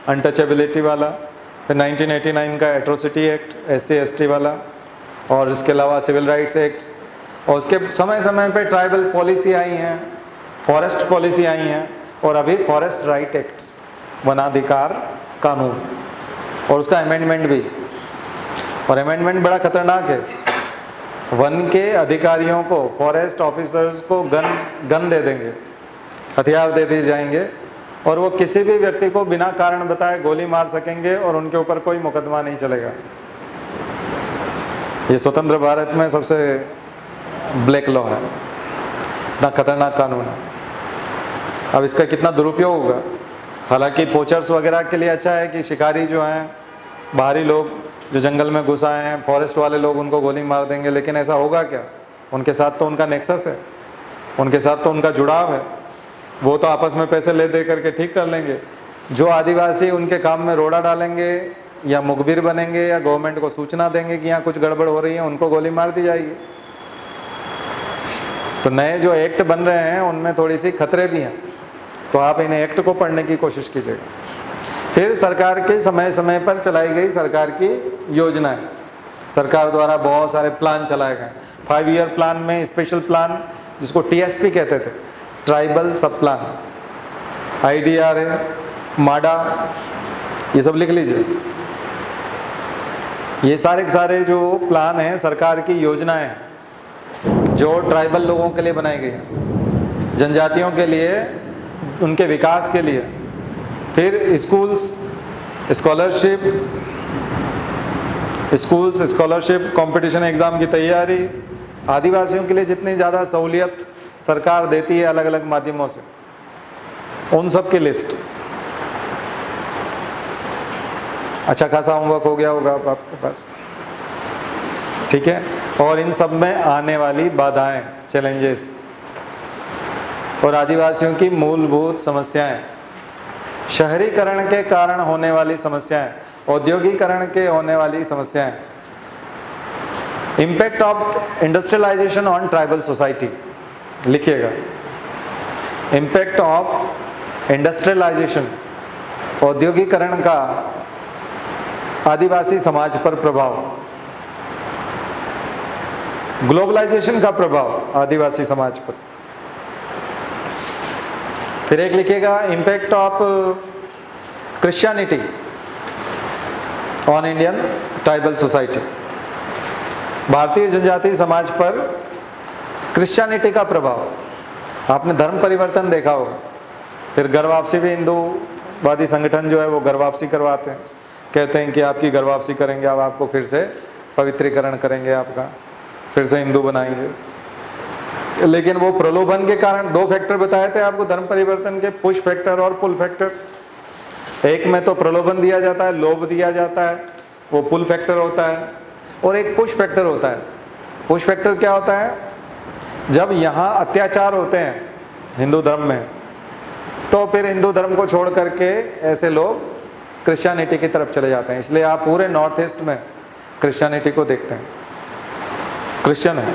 अनटचेबिलिटी वाला, फिर 1989 का एट्रोसिटी एक्ट, SC/ST वाला, और इसके अलावा सिविल राइट्स एक्ट, और उसके समय समय पे ट्राइबल पॉलिसी आई हैं, फॉरेस्ट पॉलिसी आई हैं, और अभी फॉरेस्ट राइट एक्ट्स, वनाधिकार कानून, और उसका अमेंडमेंट भी। और अमेंडमेंट बड़ा खतरनाक है। वन के अधिकारियों को, फॉरेस्ट ऑफिसर्स को गन दे देंगे, हथियार दे दिए जाएंगे, और वो किसी भी व्यक्ति को बिना कारण बताए गोली मार सकेंगे और उनके ऊपर कोई मुकदमा नहीं चलेगा। ये स्वतंत्र भारत में सबसे ब्लैक लॉ है, इतना खतरनाक कानून है। अब इसका कितना दुरुपयोग होगा। हालांकि पोचर्स वगैरह के लिए अच्छा है कि शिकारी जो हैं, बाहरी लोग जो जंगल में घुस आए हैं, फॉरेस्ट वाले लोग उनको गोली मार देंगे, लेकिन ऐसा होगा क्या? उनके साथ तो उनका नेक्सस है, उनके साथ तो उनका जुड़ाव है, वो तो आपस में पैसे ले दे करके ठीक कर लेंगे। जो आदिवासी उनके काम में रोड़ा डालेंगे या मुखबिर बनेंगे या गवर्नमेंट को सूचना देंगे कि यहाँ कुछ गड़बड़ हो रही है, उनको गोली मार दी जाएगी। तो नए जो एक्ट बन रहे हैं उनमें थोड़ी सी खतरे भी हैं, तो आप इन एक्ट को पढ़ने की कोशिश कीजिएगा। फिर सरकार के समय समय पर चलाई गई सरकार की योजनाएं, सरकार द्वारा बहुत सारे प्लान चलाए गए। 5 ईयर प्लान में स्पेशल प्लान, जिसको TSP कहते थे, ट्राइबल सब प्लान, IDRA, माडा, ये सब लिख लीजिए। ये सारे के सारे जो प्लान हैं, सरकार की योजनाएं जो ट्राइबल लोगों के लिए बनाई गई हैं, जनजातियों के लिए, उनके विकास के लिए। फिर स्कूल्स स्कॉलरशिप, कंपटीशन एग्ज़ाम की तैयारी, आदिवासियों के लिए जितनी ज़्यादा सहूलियत सरकार देती है अलग अलग माध्यमों से, उन सब की लिस्ट। अच्छा खासा होमवर्क हो गया होगा आपके पास, ठीक है। और इन सब में आने वाली बाधाएं, चैलेंजेस, और आदिवासियों की मूलभूत समस्याएं, शहरीकरण के कारण होने वाली समस्याएं, औद्योगिकरण के होने वाली समस्याएं, impact of industrialisation on tribal society, लिखिएगा। इम्पैक्ट ऑफ इंडस्ट्रियलाइजेशन, औद्योगिकरण का आदिवासी समाज पर प्रभाव, ग्लोबलाइजेशन का प्रभाव आदिवासी समाज पर। फिर एक लिखिएगा, impact of Christianity on Indian tribal society, भारतीय जनजातीय समाज पर क्रिश्चियनिटी का प्रभाव। आपने धर्म परिवर्तन देखा होगा। फिर घर वापसी भी, हिंदूवादी संगठन जो है वो घर वापसी करवाते हैं, कहते हैं कि आपकी घर वापसी करेंगे, अब आपको फिर से पवित्रीकरण करेंगे, आपका फिर से हिंदू बनाएंगे। लेकिन वो प्रलोभन के कारण, 2 फैक्टर बताए थे आपको धर्म परिवर्तन के, पुश फैक्टर और पुल फैक्टर। एक में तो प्रलोभन दिया जाता है, लोभ दिया जाता है, वो पुल फैक्टर होता है, और एक पुश फैक्टर होता है। पुश फैक्टर क्या होता है? जब यहाँ अत्याचार होते हैं हिंदू धर्म में, तो फिर हिंदू धर्म को छोड़ करके ऐसे लोग क्रिश्चियनिटी की तरफ चले जाते हैं। इसलिए आप पूरे नॉर्थ ईस्ट में क्रिश्चियनिटी को देखते हैं, क्रिश्चियन है।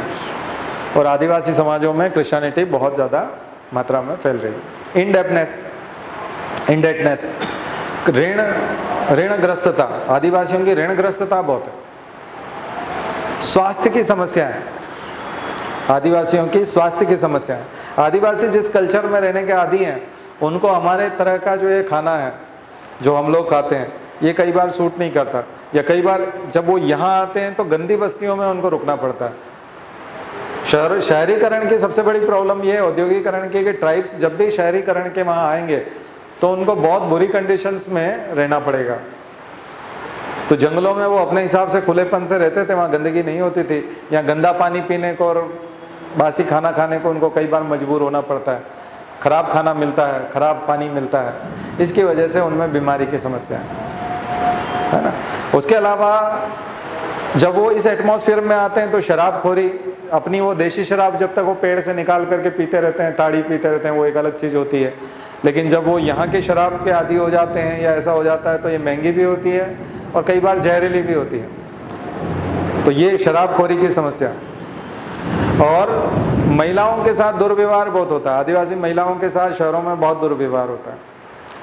और आदिवासी समाजों में क्रिश्चियनिटी बहुत ज़्यादा मात्रा में फैल रही है। इंडेटनेस, ऋणग्रस्तता, आदिवासियों की ऋणग्रस्तता बहुत है। स्वास्थ्य की समस्याएं, आदिवासियों की स्वास्थ्य की समस्याएं। आदिवासी जिस कल्चर में रहने के आदी हैं, उनको हमारे तरह का जो ये खाना है जो हम लोग खाते हैं, ये कई बार सूट नहीं करता, या कई बार जब वो यहाँ आते हैं तो गंदी बस्तियों में उनको रुकना पड़ता है। शहरीकरण की सबसे बड़ी प्रॉब्लम ये है, औद्योगिकरण की, कि ट्राइब्स जब भी शहरीकरण के वहाँ आएंगे तो उनको बहुत बुरी कंडीशंस में रहना पड़ेगा। तो जंगलों में वो अपने हिसाब से खुलेपन से रहते थे, वहाँ गंदगी नहीं होती थी, या गंदा पानी पीने को और बासी खाना खाने को उनको कई बार मजबूर होना पड़ता है। खराब खाना मिलता है, खराब पानी मिलता है, इसकी वजह से उनमें बीमारी की समस्या है ना। उसके अलावा जब वो इस एटमॉस्फेयर में आते हैं तो शराबखोरी, अपनी वो देशी शराब जब तक वो पेड़ से निकाल करके पीते रहते हैं, ताड़ी पीते रहते हैं, वो एक अलग चीज़ होती है। लेकिन जब वो यहाँ के शराब के आदी हो जाते हैं या ऐसा हो जाता है तो ये महंगी भी होती है और कई बार जहरीली भी होती है। तो ये शराबखोरी की समस्या। और महिलाओं के साथ दुर्व्यवहार बहुत होता है। आदिवासी महिलाओं के साथ शहरों में बहुत दुर्व्यवहार होता है,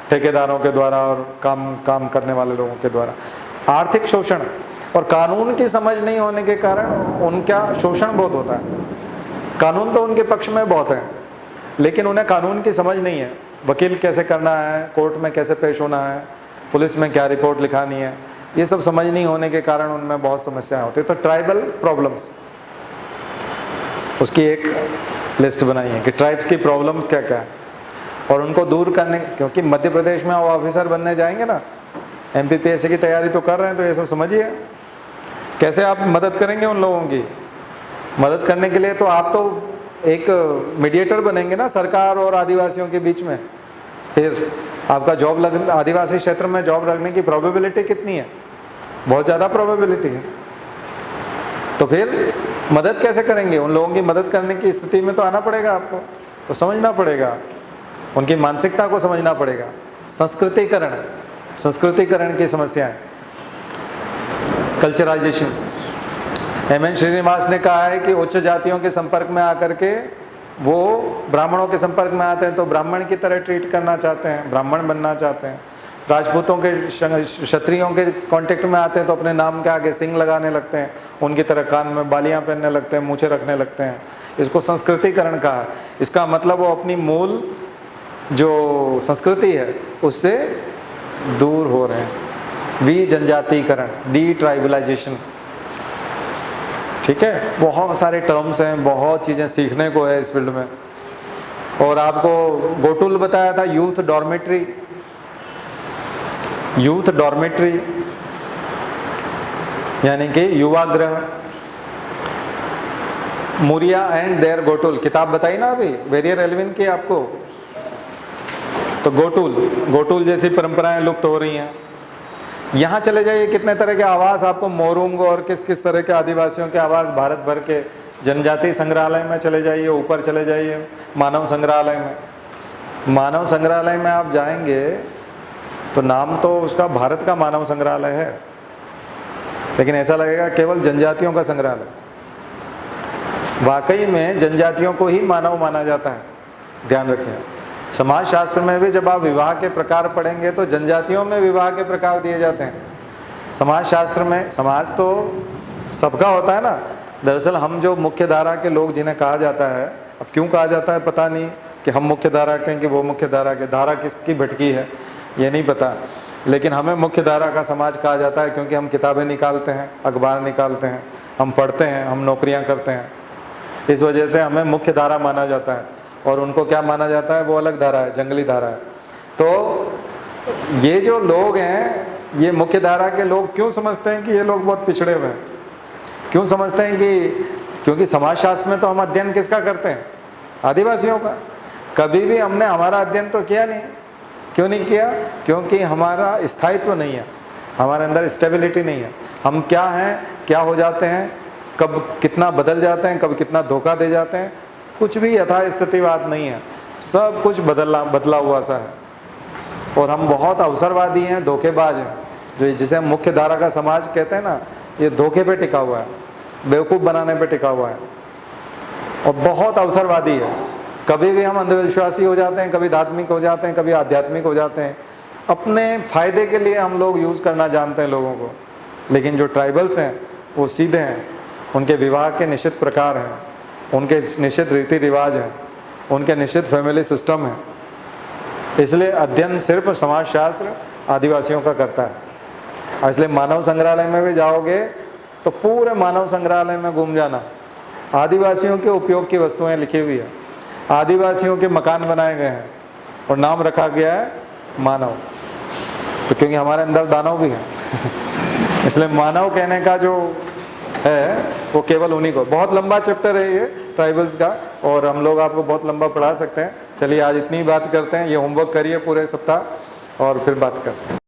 ठेकेदारों के द्वारा और काम करने वाले लोगों के द्वारा। आर्थिक शोषण और कानून की समझ नहीं होने के कारण उनका शोषण बहुत होता है। कानून तो उनके पक्ष में बहुत है, लेकिन उन्हें कानून की समझ नहीं है। वकील कैसे करना है, कोर्ट में कैसे पेश होना है, पुलिस में क्या रिपोर्ट लिखानी है, ये सब समझ नहीं होने के कारण उनमें बहुत समस्याएं होती है। तो ट्राइबल प्रॉब्लम्स, उसकी एक लिस्ट बनाई है कि ट्राइब्स की प्रॉब्लम क्या क्या है और उनको दूर करने, क्योंकि मध्य प्रदेश में वो ऑफिसर बनने जाएंगे ना, MPPSC की तैयारी तो कर रहे हैं, तो ये सब समझिए कैसे आप मदद करेंगे उन लोगों की। मदद करने के लिए तो आप तो एक मीडिएटर बनेंगे ना सरकार और आदिवासियों के बीच में। फिर आपका जॉब लग, आदिवासी क्षेत्र में जॉब लगने की प्रोबेबिलिटी कितनी है? बहुत ज़्यादा प्रोबेबिलिटी है। तो फिर मदद कैसे करेंगे? उन लोगों की मदद करने की स्थिति में तो आना पड़ेगा आपको, तो समझना पड़ेगा, उनकी मानसिकता को समझना पड़ेगा। संस्कृतिकरण की समस्याएं, कल्चराइजेशन। MN श्रीनिवास ने कहा है कि उच्च जातियों के संपर्क में आकर के वो ब्राह्मणों के संपर्क में आते हैं तो ब्राह्मण की तरह ट्रीट करना चाहते हैं, ब्राह्मण बनना चाहते हैं। राजपूतों के, क्षत्रियों के कांटेक्ट में आते हैं तो अपने नाम के आगे सिंह लगाने लगते हैं, उनकी तरह कान में बालियां पहनने लगते हैं, मूछें रखने लगते हैं। इसको संस्कृतिकरण कहा है। इसका मतलब वो अपनी मूल जो संस्कृति है उससे दूर हो रहे हैं। जनजातीकरण, ट्राइबलाइजेशन। ठीक है, बहुत सारे टर्म्स हैं, बहुत चीज़ें सीखने को है इस फील्ड में। और आपको गोटुल बताया था, यूथ डॉर्मेट्री यानी कि युवागृह। मुरिया एंड देयर गोटुल किताब बताई ना अभी, वेरियर एल्विन की आपको। तो गोटुल जैसी परंपराएं लुप्त हो रही हैं। यहाँ चले जाइए, कितने तरह के आवास आपको मोरूंग और किस किस तरह के आदिवासियों के आवास भारत भर के। जनजाति संग्रहालय में चले जाइए, ऊपर चले जाइए मानव संग्रहालय में आप जाएंगे तो नाम तो उसका भारत का मानव संग्रहालय है, लेकिन ऐसा लगेगा केवल जनजातियों का संग्रहालय। वाकई में जनजातियों को ही मानव माना जाता है, ध्यान रखिए। समाज शास्त्र में भी जब आप विवाह के प्रकार पढ़ेंगे तो जनजातियों में विवाह के प्रकार दिए जाते हैं। समाज शास्त्र में, समाज तो सबका होता है ना। दरअसल हम जो मुख्य धारा के लोग जिन्हें कहा जाता है, अब क्यों कहा जाता है पता नहीं, कि हम मुख्य धारा के कि वो मुख्य धारा के, धारा किसकी भटकी है ये नहीं पता, लेकिन हमें मुख्य धारा का समाज कहा जाता है क्योंकि हम किताबें निकालते हैं, अखबार निकालते हैं, हम पढ़ते हैं, हम नौकरियां करते हैं। इस वजह से हमें मुख्य धारा माना जाता है। और उनको क्या माना जाता है? वो अलग धारा है, जंगली धारा है। तो ये जो लोग हैं, ये मुख्य धारा के लोग क्यों समझते हैं कि ये लोग बहुत पिछड़े हुए हैं? क्यों समझते हैं कि, क्योंकि समाजशास्त्र में तो हम अध्ययन किसका करते हैं? आदिवासियों का। कभी भी हमने हमारा अध्ययन तो किया नहीं। क्यों नहीं किया? क्योंकि हमारा स्थायित्व नहीं है, हमारे अंदर स्टेबिलिटी नहीं है। हम क्या हैं, क्या हो जाते हैं, कब कितना बदल जाते हैं, कब कितना धोखा दे जाते हैं, कुछ भी यथास्थितिवाद नहीं है। सब कुछ बदला हुआ सा है। और हम बहुत अवसरवादी हैं, धोखेबाज हैं। जो जिसे हम मुख्य धारा का समाज कहते हैं ना, ये धोखे पे टिका हुआ है, बेवकूफ़ बनाने पे टिका हुआ है। और बहुत अवसरवादी है। कभी भी हम अंधविश्वासी हो जाते हैं, कभी धार्मिक हो जाते हैं, कभी आध्यात्मिक हो जाते हैं। अपने फ़ायदे के लिए हम लोग यूज़ करना जानते हैं लोगों को। लेकिन जो ट्राइबल्स हैं वो सीधे हैं, उनके विवाह के निश्चित प्रकार हैं, उनके निश्चित रीति रिवाज हैं, उनके निश्चित फैमिली सिस्टम है। इसलिए अध्ययन सिर्फ समाजशास्त्र आदिवासियों का करता है। इसलिए मानव संग्रहालय में भी जाओगे तो पूरे मानव संग्रहालय में घूम जाना, आदिवासियों के उपयोग की वस्तुएं लिखी हुई है, आदिवासियों के मकान बनाए गए हैं और नाम रखा गया है मानव। तो क्योंकि हमारे अंदर दानव भी हैं इसलिए मानव कहने का जो है वो केवल उन्हीं को। बहुत लंबा चैप्टर है ये ट्राइबल्स का, और हम लोग आपको बहुत लंबा पढ़ा सकते हैं। चलिए आज इतनी बात करते हैं, ये होमवर्क करिए पूरे सप्ताह और फिर बात करते हैं।